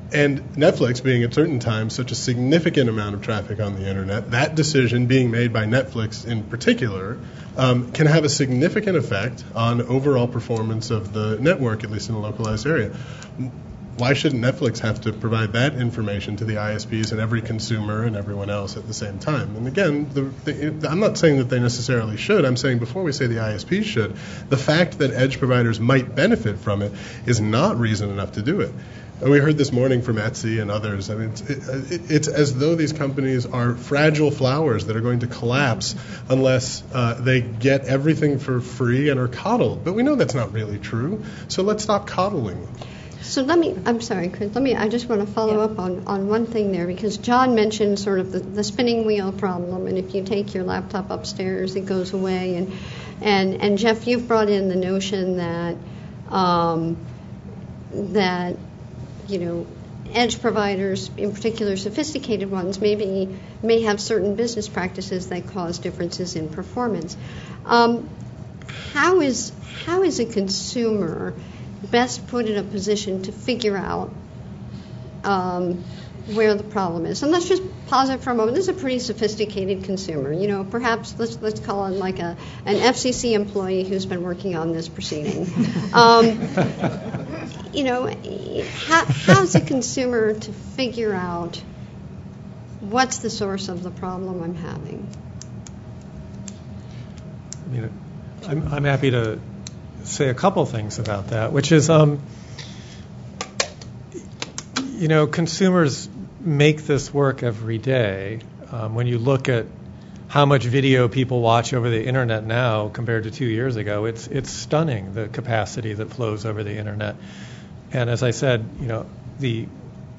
And Netflix being at certain times such a significant amount of traffic on the internet, that decision being made by Netflix in particular can have a significant effect on overall performance of the network, at least in a localized area. Why shouldn't Netflix have to provide that information to the ISPs and every consumer and everyone else at the same time? And again, I'm not saying that they necessarily should. I'm saying before we say the ISPs should, the fact that edge providers might benefit from it is not reason enough to do it. We heard this morning from Etsy and others. I mean, it's as though these companies are fragile flowers that are going to collapse unless they get everything for free and are coddled. But we know that's not really true. So let's stop coddling them. So I'm sorry, Chris, I just want to follow up on one thing there, because John mentioned sort of the spinning wheel problem, and if you take your laptop upstairs, it goes away. And Jeff, you've brought in the notion that edge providers, in particular sophisticated ones, may have certain business practices that cause differences in performance. How is a consumer best put in a position to figure out where the problem is? And let's just pause it for a moment. This is a pretty sophisticated consumer. Perhaps let's call it like an FCC employee who's been working on this proceeding. How's a consumer to figure out what's the source of the problem I'm having? I'm happy to say a couple things about that, which is, consumers make this work every day. When you look at how much video people watch over the internet now compared to 2 years ago, it's stunning, the capacity that flows over the internet. And as I said, the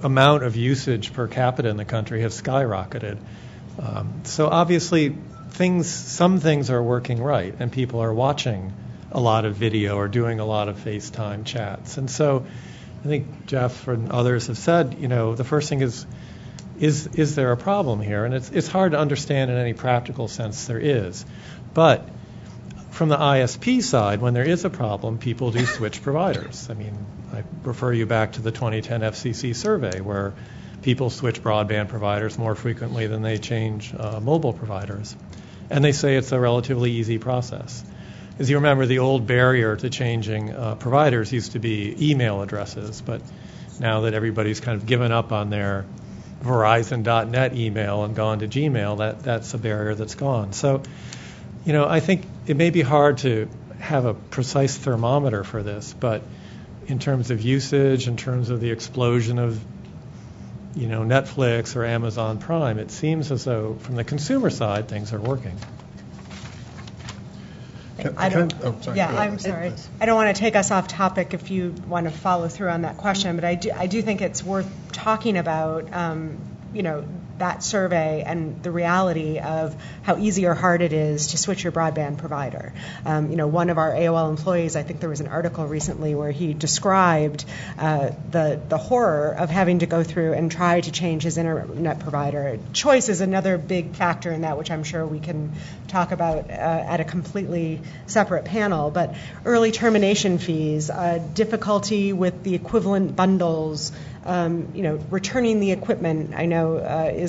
amount of usage per capita in the country has skyrocketed. So obviously, some things are working right, and people are watching a lot of video or doing a lot of FaceTime chats. And so I think Jeff and others have said, the first thing is there a problem here? And it's hard to understand in any practical sense there is. But from the ISP side, when there is a problem, people do switch providers. I mean, I refer you back to the 2010 FCC survey where people switch broadband providers more frequently than they change mobile providers. And they say it's a relatively easy process. As you remember, the old barrier to changing providers used to be email addresses, but now that everybody's kind of given up on their Verizon.net email and gone to Gmail, that's a barrier that's gone. So, I think it may be hard to have a precise thermometer for this, but in terms of usage, in terms of the explosion of, Netflix or Amazon Prime, it seems as though from the consumer side, things are working. I'm sorry. I don't want to take us off topic if you want to follow through on that question, but I do think it's worth talking about, that survey and the reality of how easy or hard it is to switch your broadband provider. One of our AOL employees, I think there was an article recently where he described the horror of having to go through and try to change his internet provider. Choice is another big factor in that, which I'm sure we can talk about at a completely separate panel. But early termination fees, difficulty with the equivalent bundles, returning the equipment, I know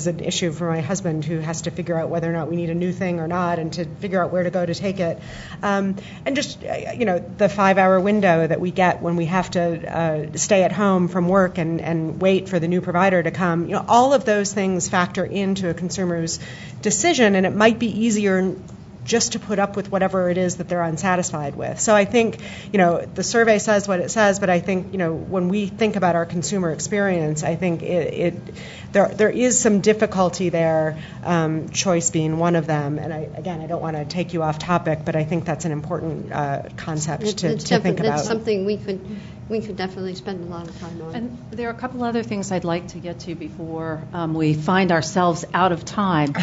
is an issue for my husband, who has to figure out whether or not we need a new thing or not, and to figure out where to go to take it. And just, the 5-hour window that we get when we have to stay at home from work and wait for the new provider to come. All of those things factor into a consumer's decision, and it might be easier just to put up with whatever it is that they're unsatisfied with. So I think, the survey says what it says, but I think, when we think about our consumer experience, I think there is some difficulty there, choice being one of them. And I don't want to take you off topic, but I think that's an important concept to think about. That's something we could we could definitely spend a lot of time on. And there are a couple other things I'd like to get to before we find ourselves out of time.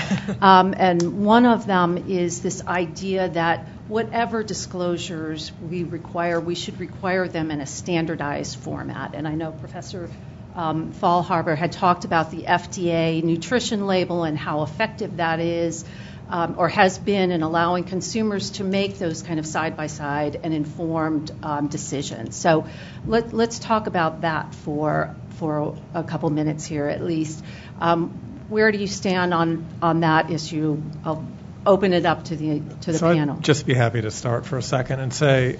And one of them is this idea that whatever disclosures we require, we should require them in a standardized format. And I know Professor Fallharber had talked about the FDA nutrition label and how effective that is. Or has been in allowing consumers to make those kind of side-by-side and informed decisions. So let's talk about that for a couple minutes here at least. Where do you stand on that issue? I'll open it up to the panel. I'd just be happy to start for a second and say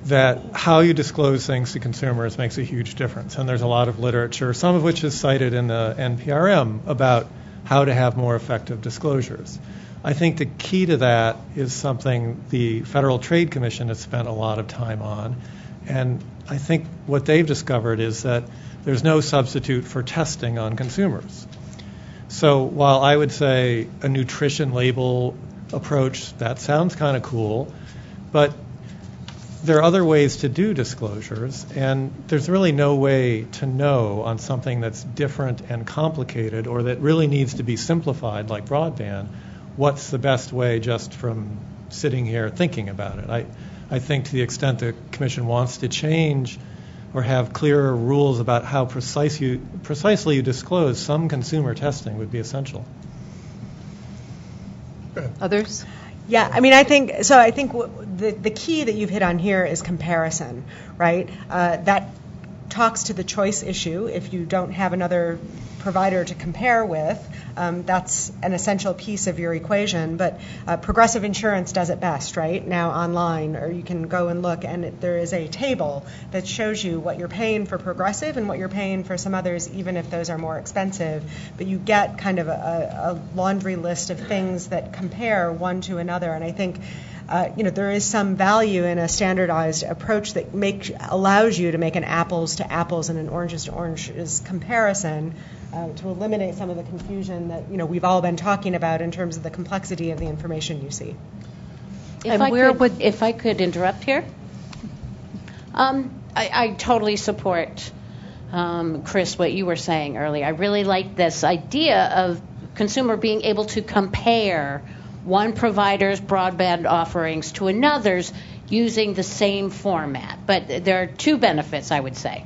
that how you disclose things to consumers makes a huge difference. And there's a lot of literature, some of which is cited in the NPRM, about how to have more effective disclosures. I think the key to that is something the Federal Trade Commission has spent a lot of time on. And I think what they've discovered is that there's no substitute for testing on consumers. So while I would say a nutrition label approach, that sounds kind of cool, but there are other ways to do disclosures, and there's really no way to know on something that's different and complicated or that really needs to be simplified like broadband, what's the best way just from sitting here thinking about it. I think to the extent the Commission wants to change or have clearer rules about how precisely you disclose, some consumer testing would be essential. Others? Yeah, I mean, I think the key that you've hit on here is comparison, right? That talks to the choice issue. If you don't have another provider to compare with, that's an essential piece of your equation. But Progressive Insurance does it best, right? Now online, or you can go and look, and there is a table that shows you what you're paying for Progressive and what you're paying for some others, even if those are more expensive. But you get kind of a laundry list of things that compare one to another. And I think there is some value in a standardized approach that allows you to make an apples to apples and an oranges to oranges comparison to eliminate some of the confusion that we've all been talking about in terms of the complexity of the information you see. If I could interrupt here, I totally support Chris what you were saying earlier. I really like this idea of consumer being able to compare one provider's broadband offerings to another's using the same format. But there are two benefits, I would say.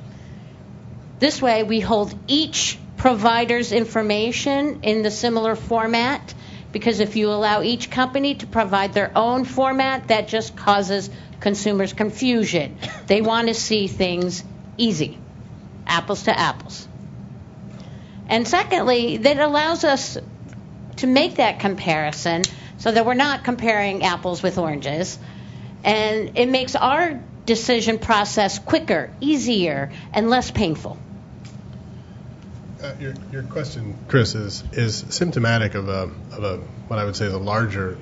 This way, we hold each provider's information in the similar format, because if you allow each company to provide their own format, that just causes consumers confusion. They want to see things easy, apples to apples. And secondly, that allows us to make that comparison so that we're not comparing apples with oranges, and it makes our decision process quicker, easier, and less painful. Your question, Chris, is symptomatic of a what I would say is a larger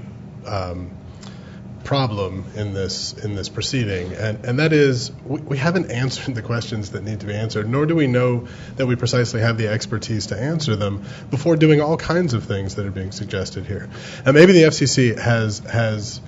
problem in this proceeding, and that is we haven't answered the questions that need to be answered, nor do we know that we precisely have the expertise to answer them before doing all kinds of things that are being suggested here. And maybe the FCC has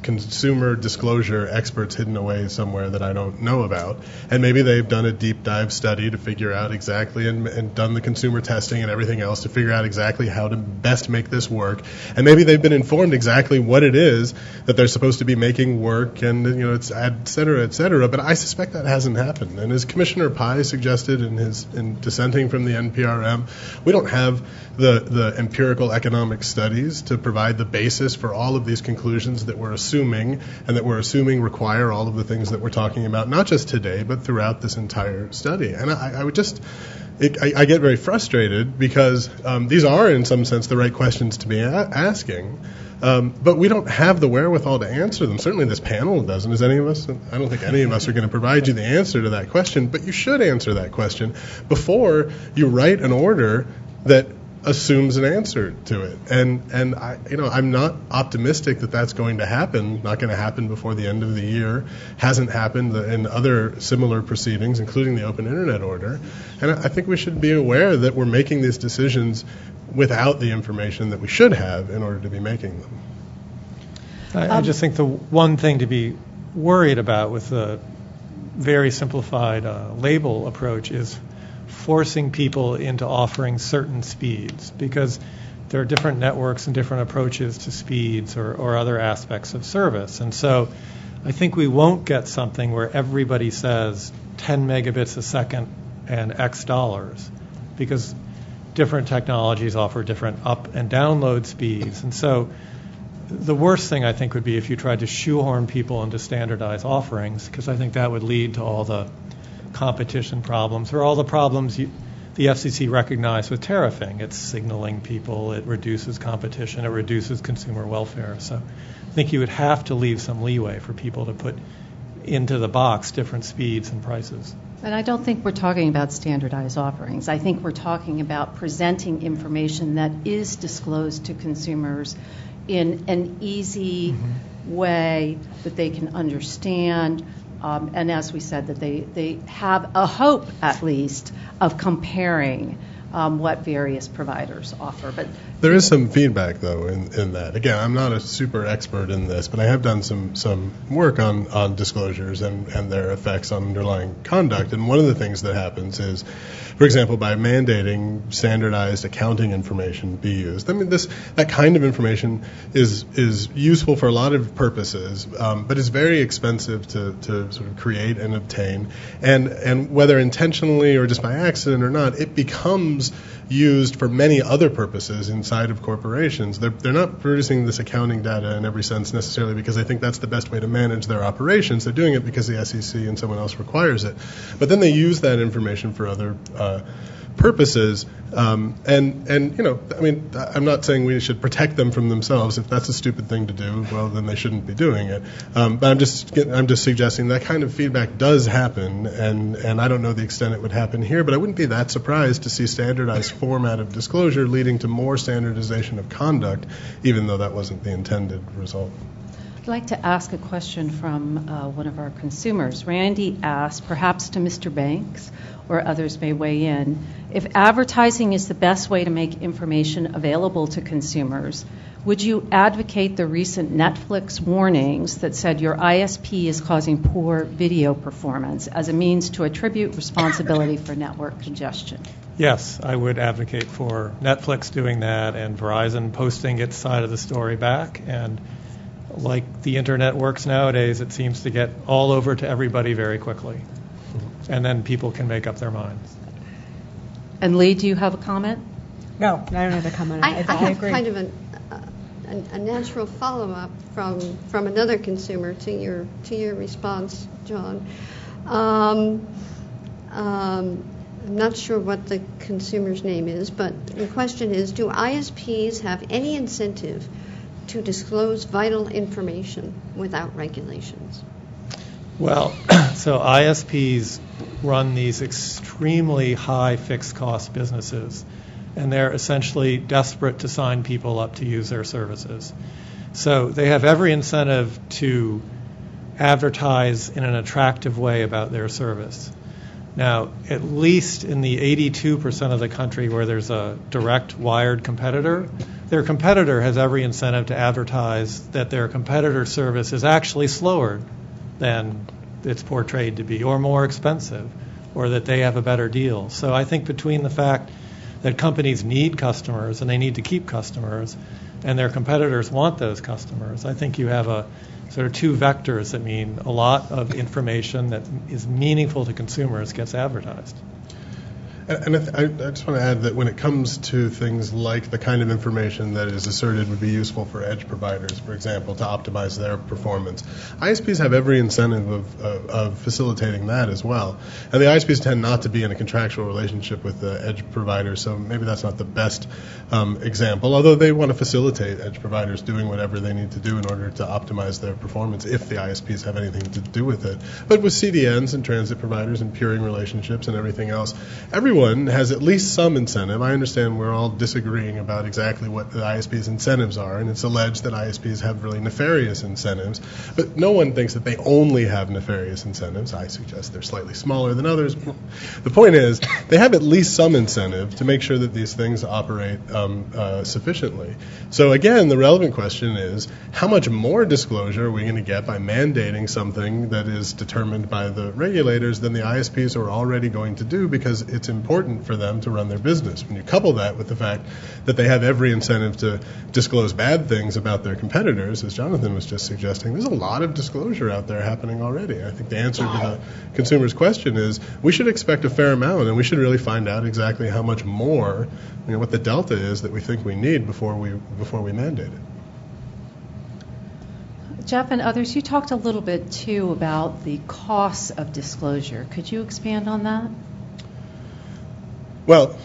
consumer disclosure experts hidden away somewhere that I don't know about. And maybe they've done a deep dive study to figure out exactly and done the consumer testing and everything else to figure out exactly how to best make this work. And maybe they've been informed exactly what it is that they're supposed to be making work, and it's et cetera, et cetera. But I suspect that hasn't happened. And as Commissioner Pai suggested in dissenting from the NPRM, we don't have the empirical economic studies to provide the basis for all of these conclusions that we're assuming, and that we're assuming require all of the things that we're talking about, not just today, but throughout this entire study. And I get very frustrated because these are, in some sense, the right questions to be asking, but we don't have the wherewithal to answer them. Certainly this panel doesn't, as any of us. I don't think any of us are going to provide you the answer to that question, but you should answer that question before you write an order that assumes an answer to it. And I'm not optimistic that that's going to happen. Not going to happen before the end of the year. Hasn't happened in other similar proceedings, including the Open Internet Order. And I think we should be aware that we're making these decisions without the information that we should have in order to be making them. I just think the one thing to be worried about with the very simplified label approach is forcing people into offering certain speeds, because there are different networks and different approaches to speeds or other aspects of service. And so I think we won't get something where everybody says 10 megabits a second and X dollars, because different technologies offer different up and download speeds. And so the worst thing I think would be if you tried to shoehorn people into standardized offerings, because I think that would lead to all the competition problems or all the problems the FCC recognized with tariffing. It's signaling people, it reduces competition, it reduces consumer welfare. So I think you would have to leave some leeway for people to put into the box different speeds and prices. And I don't think we're talking about standardized offerings. I think we're talking about presenting information that is disclosed to consumers in an easy way that they can understand. And as we said, that they have a hope, at least, of comparing what various providers offer. But there is some feedback, though, in that. Again, I'm not a super expert in this, but I have done some work on disclosures and their effects on underlying conduct. And one of the things that happens is, for example, by mandating standardized accounting information be used. I mean, that kind of information is useful for a lot of purposes, but it's very expensive to sort of create and obtain. And whether intentionally or just by accident or not, it becomes used for many other purposes inside of corporations. They're not producing this accounting data in every sense necessarily because they think that's the best way to manage their operations. They're doing it because the SEC and someone else requires it. But then they use that information for other purposes. And you know, I mean, I'm not saying we should protect them from themselves. If that's a stupid thing to do, well, then they shouldn't be doing it. But I'm just suggesting that kind of feedback does happen, and I don't know the extent it would happen here, but I wouldn't be that surprised to see standardized format of disclosure leading to more standardization of conduct, even though that wasn't the intended result. I'd like to ask a question from one of our consumers. Randy asked, perhaps to Mr. Banks, or others may weigh in, if advertising is the best way to make information available to consumers, would you advocate the recent Netflix warnings that said your ISP is causing poor video performance as a means to attribute responsibility for network congestion? Yes, I would advocate for Netflix doing that and Verizon posting its side of the story back. And like the internet works nowadays, it seems to get all over to everybody very quickly. And then people can make up their minds. And Lee, do you have a comment? No, I don't have a comment. I have agree. kind of a natural follow-up from another consumer to your response, John. I'm not sure what the consumer's name is, but the question is, do ISPs have any incentive to disclose vital information without regulations? Well, so ISPs run these extremely high fixed cost businesses, and they're essentially desperate to sign people up to use their services. So they have every incentive to advertise in an attractive way about their service. Now, at least in the 82% of the country where there's a direct wired competitor, their competitor has every incentive to advertise that their competitor's service is actually slower than it's portrayed to be, or more expensive, or that they have a better deal. So I think between the fact that companies need customers and they need to keep customers, and their competitors want those customers, I think you have a sort of two vectors that mean a lot of information that is meaningful to consumers gets advertised. And I just want to add that when it comes to things like the kind of information that is asserted would be useful for edge providers, for example, to optimize their performance, ISPs have every incentive of facilitating that as well. And the ISPs tend not to be in a contractual relationship with the edge providers, so maybe that's not the best example, although they want to facilitate edge providers doing whatever they need to do in order to optimize their performance if the ISPs have anything to do with it. But with CDNs and transit providers and peering relationships and everything else, everyone everyone has at least some incentive. I understand we're all disagreeing about exactly what the ISP's incentives are, and it's alleged that ISPs have really nefarious incentives, but no one thinks that they only have nefarious incentives. I suggest they're slightly smaller than others. The point is, they have at least some incentive to make sure that these things operate sufficiently. So again, the relevant question is, how much more disclosure are we going to get by mandating something that is determined by the regulators than the ISPs are already going to do, because it's important for them to run their business. When you couple that with the fact that they have every incentive to disclose bad things about their competitors, as Jonathan was just suggesting, there's a lot of disclosure out there happening already. I think the answer to the consumer's question is we should expect a fair amount, and we should really find out exactly how much more, what the delta is that we think we need before we mandate it. Jeff and others, you talked a little bit too about the costs of disclosure. Could you expand on that? Well,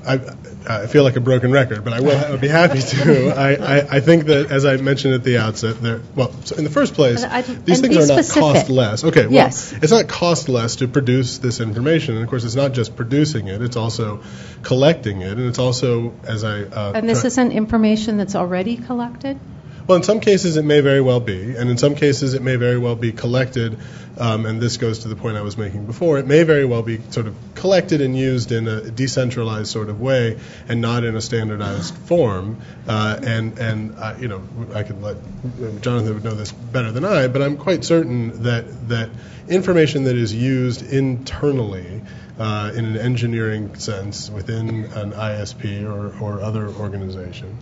I feel like a broken record, but I would be happy to. I think that, as I mentioned at the outset, so in the first place, these things are not cost less. Okay, well, yes. It's not cost less to produce this information, and of course, it's not just producing it; it's also collecting it, and it's also, and this isn't information that's already collected? Well, in some cases it may very well be, and in some cases it may very well be collected, and this goes to the point I was making before, it may very well be sort of collected and used in a decentralized sort of way and not in a standardized form, I could let Jonathan would know this better than I, but I'm quite certain that information that is used internally in an engineering sense within an ISP or other organization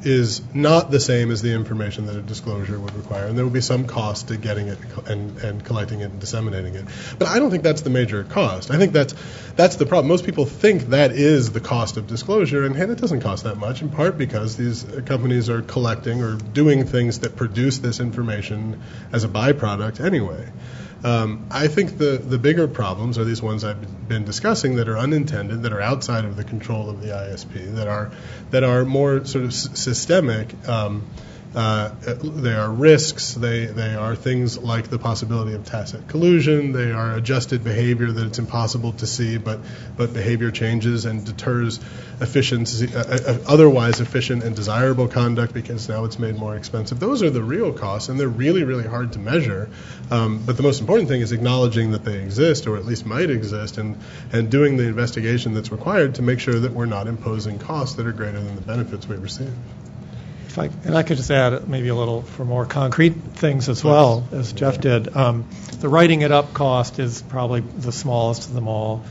is not the same as the information that a disclosure would require, and there will be some cost to getting it and collecting it and disseminating it. But I don't think that's the major cost. I think that's the problem. Most people think that is the cost of disclosure, and it doesn't cost that much, in part because these companies are collecting or doing things that produce this information as a byproduct anyway. I think the bigger problems are these ones I've been discussing that are unintended, that are outside of the control of the ISP, that are more sort of systemic. They are risks. They are things like the possibility of tacit collusion. They are adjusted behavior that it's impossible to see, but behavior changes and deters efficiency, otherwise efficient and desirable conduct because now it's made more expensive. Those are the real costs, and they're really, really hard to measure. But the most important thing is acknowledging that they exist, or at least might exist, and doing the investigation that's required to make sure that we're not imposing costs that are greater than the benefits we receive. And I could just add maybe a little for more concrete things as well, as Jeff did. The writing it up cost is probably the smallest of them all.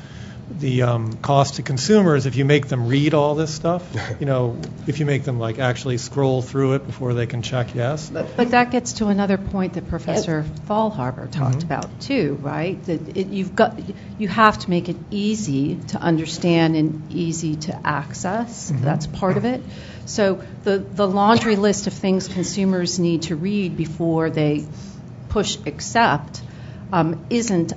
The cost to consumers, if you make them read all this stuff, if you make them actually scroll through it before they can check yes. But that gets to another point that Professor Fallharber talked about too, right? That you have to make it easy to understand and easy to access. That's part of it. So the laundry list of things consumers need to read before they push accept isn't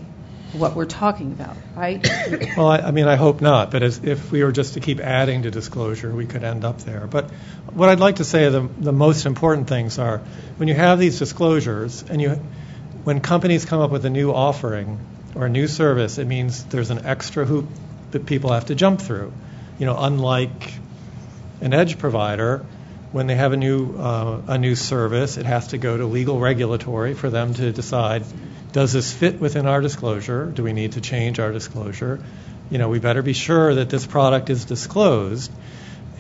what we're talking about, right? Well, I hope not. But if we were just to keep adding to disclosure, we could end up there. But what I'd like to say the most important things are when you have these disclosures and when companies come up with a new offering or a new service, it means there's an extra hoop that people have to jump through. Unlike an edge provider, when they have a new service, it has to go to legal regulatory for them to decide, does this fit within our disclosure? Do we need to change our disclosure? We better be sure that this product is disclosed.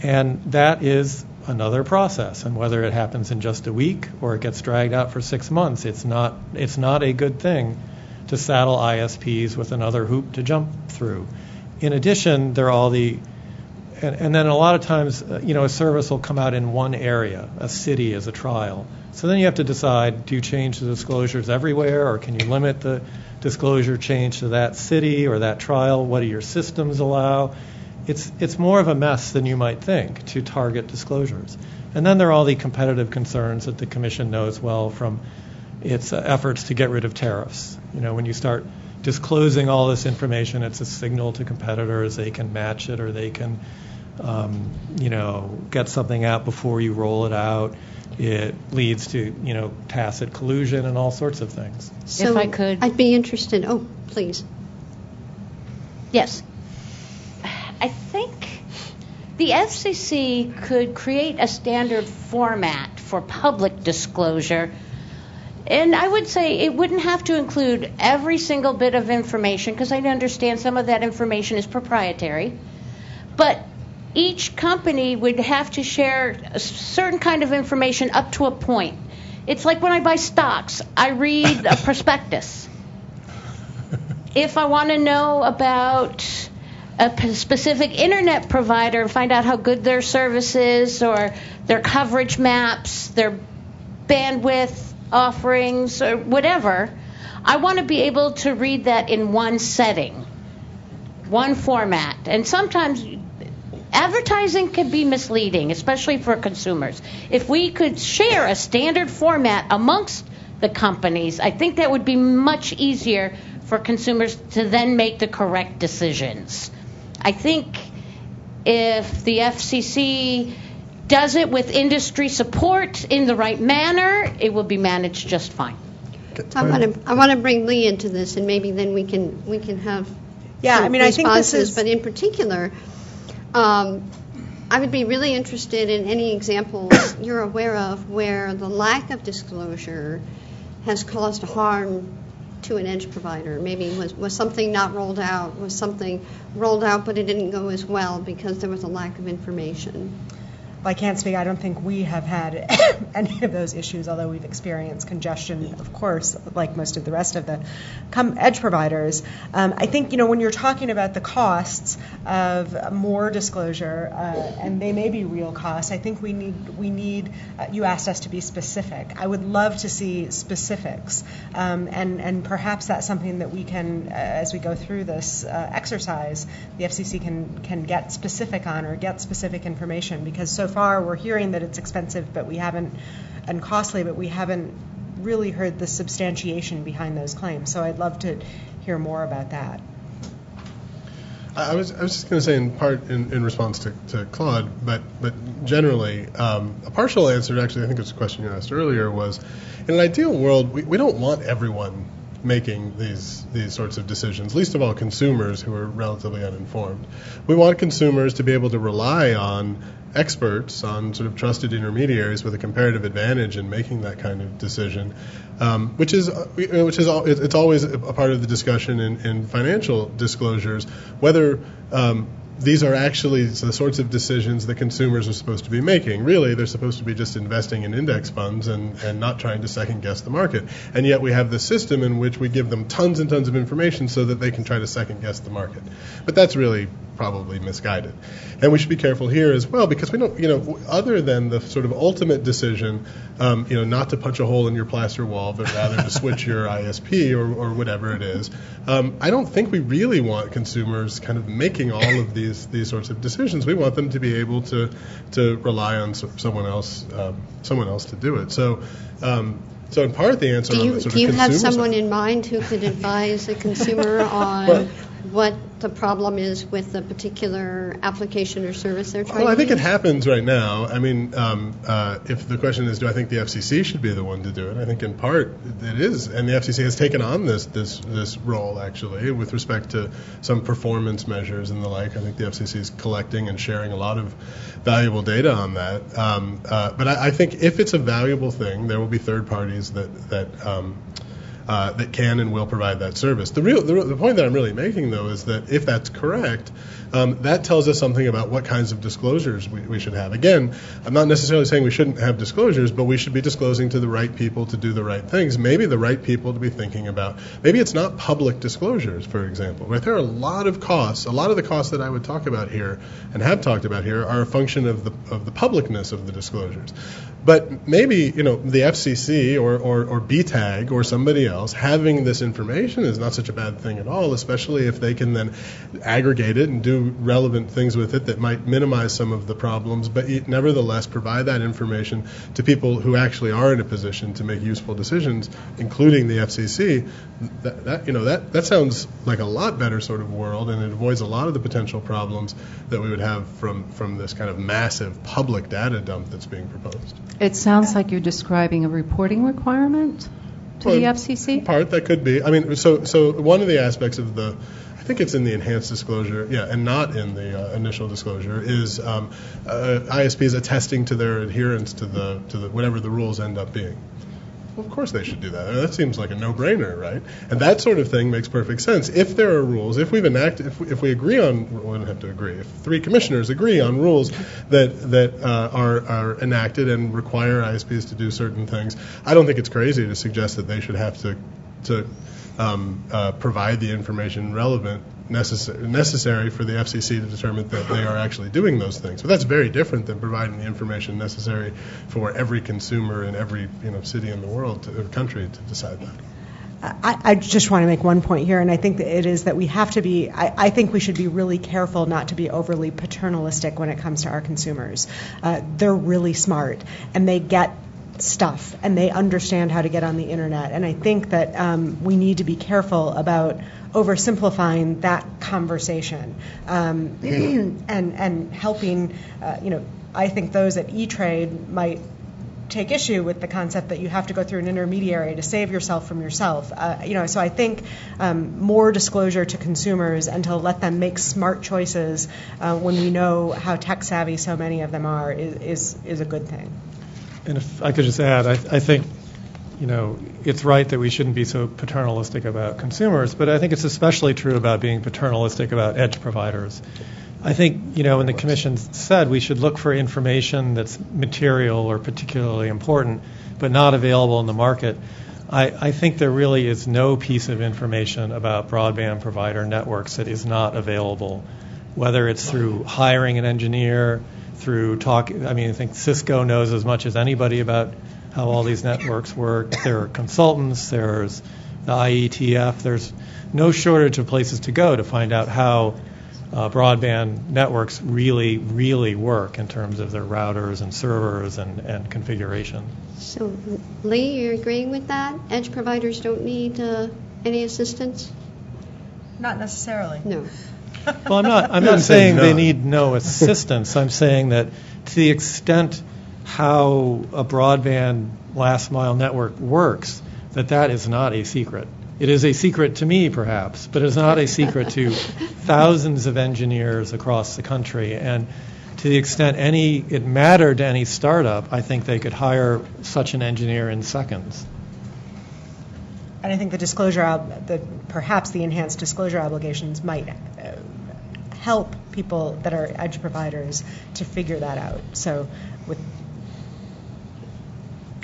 And that is another process. And whether it happens in just a week or it gets dragged out for 6 months, it's not a good thing to saddle ISPs with another hoop to jump through. In addition, there are all and then a lot of times, a service will come out in one area, a city as a trial. So then you have to decide, do you change the disclosures everywhere, or can you limit the disclosure change to that city or that trial? What do your systems allow? It's more of a mess than you might think to target disclosures. And then there are all the competitive concerns that the Commission knows well from its efforts to get rid of tariffs. When you start disclosing all this information, it's a signal to competitors. They can match it, or they can get something out before you roll it out. It leads to, tacit collusion and all sorts of things. So if I could, I'd be interested. Oh, please. Yes. I think the FCC could create a standard format for public disclosure, and I would say it wouldn't have to include every single bit of information, because I understand some of that information is proprietary, but each company would have to share a certain kind of information up to a point. It's like when I buy stocks, I read a prospectus. If I want to know about a specific internet provider and find out how good their service is, or their coverage maps, their bandwidth offerings, or whatever, I want to be able to read that in one setting, one format. And sometimes advertising can be misleading, especially for consumers. If we could share a standard format amongst the companies, I think that would be much easier for consumers to then make the correct decisions. I think if the FCC does it with industry support in the right manner, it will be managed just fine. I want to bring Lee into this, and maybe then we can have some I think this responses. is. But in particular, I would be really interested in any examples you're aware of where the lack of disclosure has caused harm to an edge provider. Maybe was something not rolled out, was something rolled out but it didn't go as well because there was a lack of information. I can't speak. I don't think we have had any of those issues, although we've experienced congestion, of course, like most of the rest of the edge providers. I think, when you're talking about the costs of more disclosure, and they may be real costs, I think we need. You asked us to be specific. I would love to see specifics, and perhaps that's something that we can, as we go through this exercise, the FCC can get specific on, or get specific information, because so far we're hearing that it's expensive and costly, but we haven't really heard the substantiation behind those claims. So I'd love to hear more about that. I was just going to say, in part in response to Claude, but generally, a partial answer, actually, I think it was a question you asked earlier, was in an ideal world, we don't want everyone making these sorts of decisions, least of all consumers who are relatively uninformed. We want consumers to be able to rely on experts, on sort of trusted intermediaries with a comparative advantage in making that kind of decision, which is it's always a part of the discussion in financial disclosures, whether these are actually the sorts of decisions that consumers are supposed to be making. Really, they're supposed to be just investing in index funds and not trying to second-guess the market. And yet we have this system in which we give them tons and tons of information so that they can try to second-guess the market. But that's really probably misguided. And we should be careful here as well, because we don't, other than the sort of ultimate decision, not to punch a hole in your plaster wall, but rather to switch your ISP or whatever it is, I don't think we really want consumers kind of making all of these sorts of decisions. We want them to be able to rely on someone else to do it. So in part the answer on the sort of do you have someone side. in mind who could advise a consumer on what the problem is with the particular application or service they're trying to use? Well, I think it happens right now. I mean, if the question is, do I think the FCC should be the one to do it? I think in part it is, and the FCC has taken on this role, actually, with respect to some performance measures and the like. I think the FCC is collecting and sharing a lot of valuable data on that. But I think if it's a valuable thing, there will be third parties that can and will provide that service. The point that I'm really making, though, is that if that's correct, that tells us something about what kinds of disclosures we should have. Again, I'm not necessarily saying we shouldn't have disclosures, but we should be disclosing to the right people to do the right things. Maybe the right people to be thinking about. Maybe it's not public disclosures, for example. Right? There are a lot of costs. A lot of the costs that I would talk about here and have talked about here are a function of the publicness of the disclosures. But maybe, the FCC or BTAG or somebody else having this information is not such a bad thing at all, especially if they can then aggregate it and do relevant things with it that might minimize some of the problems, but nevertheless provide that information to people who actually are in a position to make useful decisions, including the FCC. That sounds like a lot better sort of world, and it avoids a lot of the potential problems that we would have from this kind of massive public data dump that's being proposed. It sounds like you're describing a reporting requirement to the FCC? Part that could be. I mean, so one of the aspects of the I think it's in the enhanced disclosure, yeah, and not in the initial disclosure, is ISPs attesting to their adherence to the whatever the rules end up being. Well, of course they should do that. That seems like a no-brainer, right? And that sort of thing makes perfect sense. If there are rules, if we've enacted, if we agree on, we don't have to agree. If 3 commissioners agree on rules that are enacted and require ISPs to do certain things, I don't think it's crazy to suggest that they should have to provide the information necessary for the FCC to determine that they are actually doing those things. But that's very different than providing the information necessary for every consumer in every city in the world, or country, to decide that. I just want to make one point here, and I think that it is that we have to be, I think we should be really careful not to be overly paternalistic when it comes to our consumers. They're really smart, and they get stuff, and they understand how to get on the internet. And I think that we need to be careful about oversimplifying that conversation and helping, I think those at E-Trade might take issue with the concept that you have to go through an intermediary to save yourself from yourself. So I think more disclosure to consumers and to let them make smart choices when we know how tech savvy so many of them are is a good thing. And if I could just add, I think, it's right that we shouldn't be so paternalistic about consumers, but I think it's especially true about being paternalistic about edge providers. I think, when the Commission said we should look for information that's material or particularly important, but not available in the market, I think there really is no piece of information about broadband provider networks that is not available, whether it's through hiring an engineer, through talking. I think Cisco knows as much as anybody about how all these networks work. There are consultants, there's the IETF, there's no shortage of places to go to find out how broadband networks really, really work in terms of their routers and servers and configuration. So, Lee, you're agreeing with that? Edge providers don't need any assistance? Not necessarily. No. Well, I'm not saying they need no assistance. I'm saying that to the extent how a broadband last mile network works, that is not a secret. It is a secret to me, perhaps, but it's not a secret to thousands of engineers across the country. And to the extent it mattered to any startup, I think they could hire such an engineer in seconds. And I think perhaps the enhanced disclosure obligations might help people that are edge providers to figure that out. So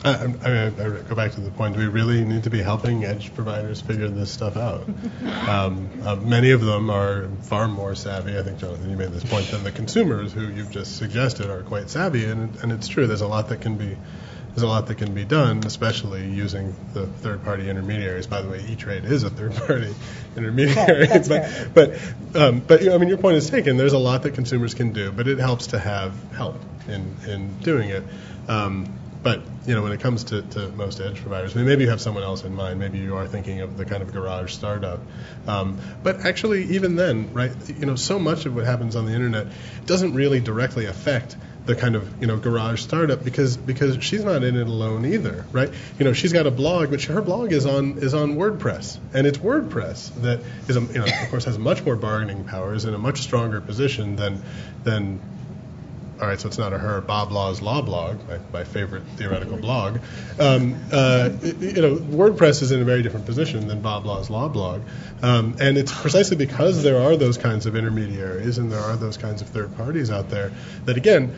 I go back to the point, do we really need to be helping edge providers figure this stuff out? Many of them are far more savvy, I think, Jonathan, you made this point, than the consumers who you've just suggested are quite savvy, and it's true, there's a lot that can be done, especially using the third-party intermediaries. By the way, E-Trade is a third-party intermediary. That's but your point is taken. There's a lot that consumers can do, but it helps to have help in doing it. But when it comes to most edge providers, maybe you have someone else in mind. Maybe you are thinking of the kind of garage startup. But actually, even then, right? So much of what happens on the internet doesn't really directly affect the kind of garage startup because she's not in it alone either, right? She's got a blog, but her blog is on WordPress, and it's WordPress that is of course has much more bargaining power, is in a much stronger position than. All right, so it's not Bob Law's Law blog, my favorite theoretical blog. WordPress is in a very different position than Bob Law's Law blog, and it's precisely because there are those kinds of intermediaries and there are those kinds of third parties out there that, again,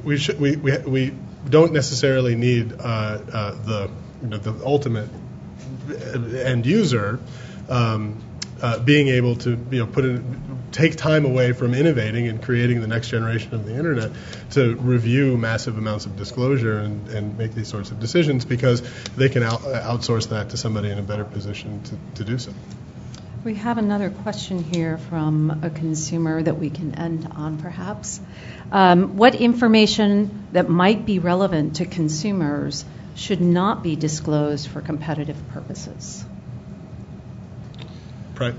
we don't necessarily need the ultimate end user being able to take time away from innovating and creating the next generation of the internet to review massive amounts of disclosure and make these sorts of decisions, because they can outsource that to somebody in a better position to do so. We have another question here from a consumer that we can end on, perhaps. What information that might be relevant to consumers should not be disclosed for competitive purposes?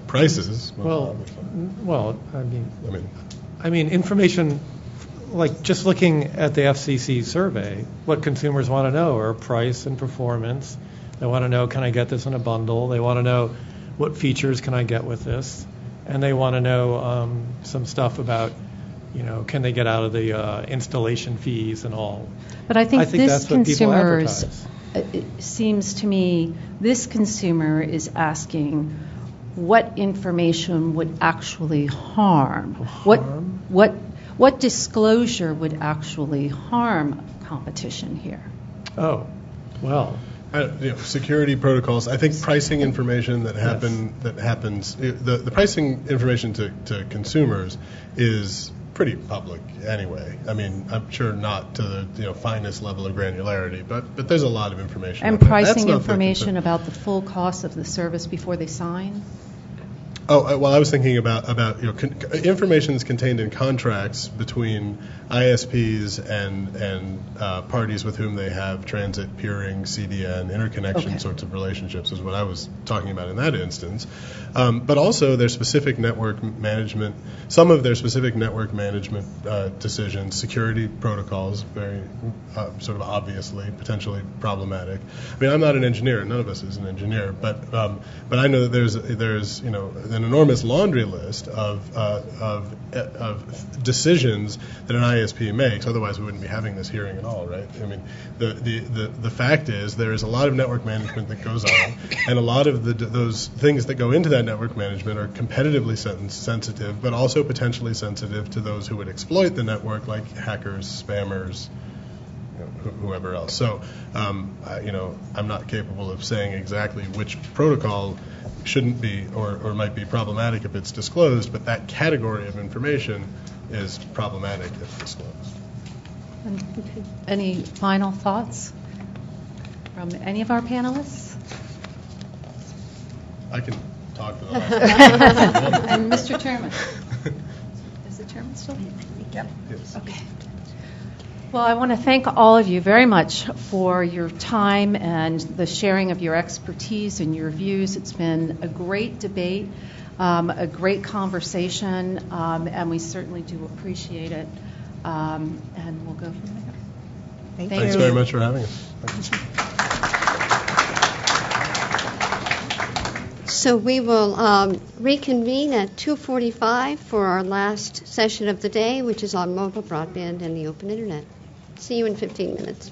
Prices. Well, I mean, information, like just looking at the FCC survey, what consumers want to know are price and performance. They want to know, can I get this in a bundle? They want to know, what features can I get with this? and they want to know some stuff about, can they get out of the installation fees and all. But I think this that's what people consumers, advertise. it seems to me, this consumer is asking what information would actually harm. What disclosure would actually harm competition here? Oh, well. Security protocols. I think pricing information that happens. The pricing information to consumers is pretty public anyway. I mean, I'm sure not to the finest level of granularity, but there's a lot of information. And pricing information about the full cost of the service before they sign? Oh, well, I was thinking about information that's contained in contracts between ISPs and parties with whom they have transit, peering, CDN, interconnection sorts of relationships is what I was talking about in that instance. But also their specific network management, some of their specific network management decisions, security protocols, very sort of obviously potentially problematic. I mean, I'm not an engineer. None of us is an engineer, but I know that there's an enormous laundry list of decisions that an ISP makes. Otherwise, we wouldn't be having this hearing at all, right? I mean, the fact is there is a lot of network management that goes on, and a lot of those things that go into that network management are competitively sensitive, but also potentially sensitive to those who would exploit the network, like hackers, spammers, whoever else. So, I'm not capable of saying exactly which protocol shouldn't be or might be problematic if it's disclosed, but that category of information is problematic if disclosed. Any final thoughts from any of our panelists? I can talk to the last And Mr. Chairman. Is the chairman still here? Yep. Yes. Okay. Well, I want to thank all of you very much for your time and the sharing of your expertise and your views. It's been a great debate, a great conversation, and we certainly do appreciate it. And we'll go from there. Thank Thanks you. very much for having us. So we will reconvene at 2:45 for our last session of the day, which is on mobile broadband and the open internet. See you in 15 minutes.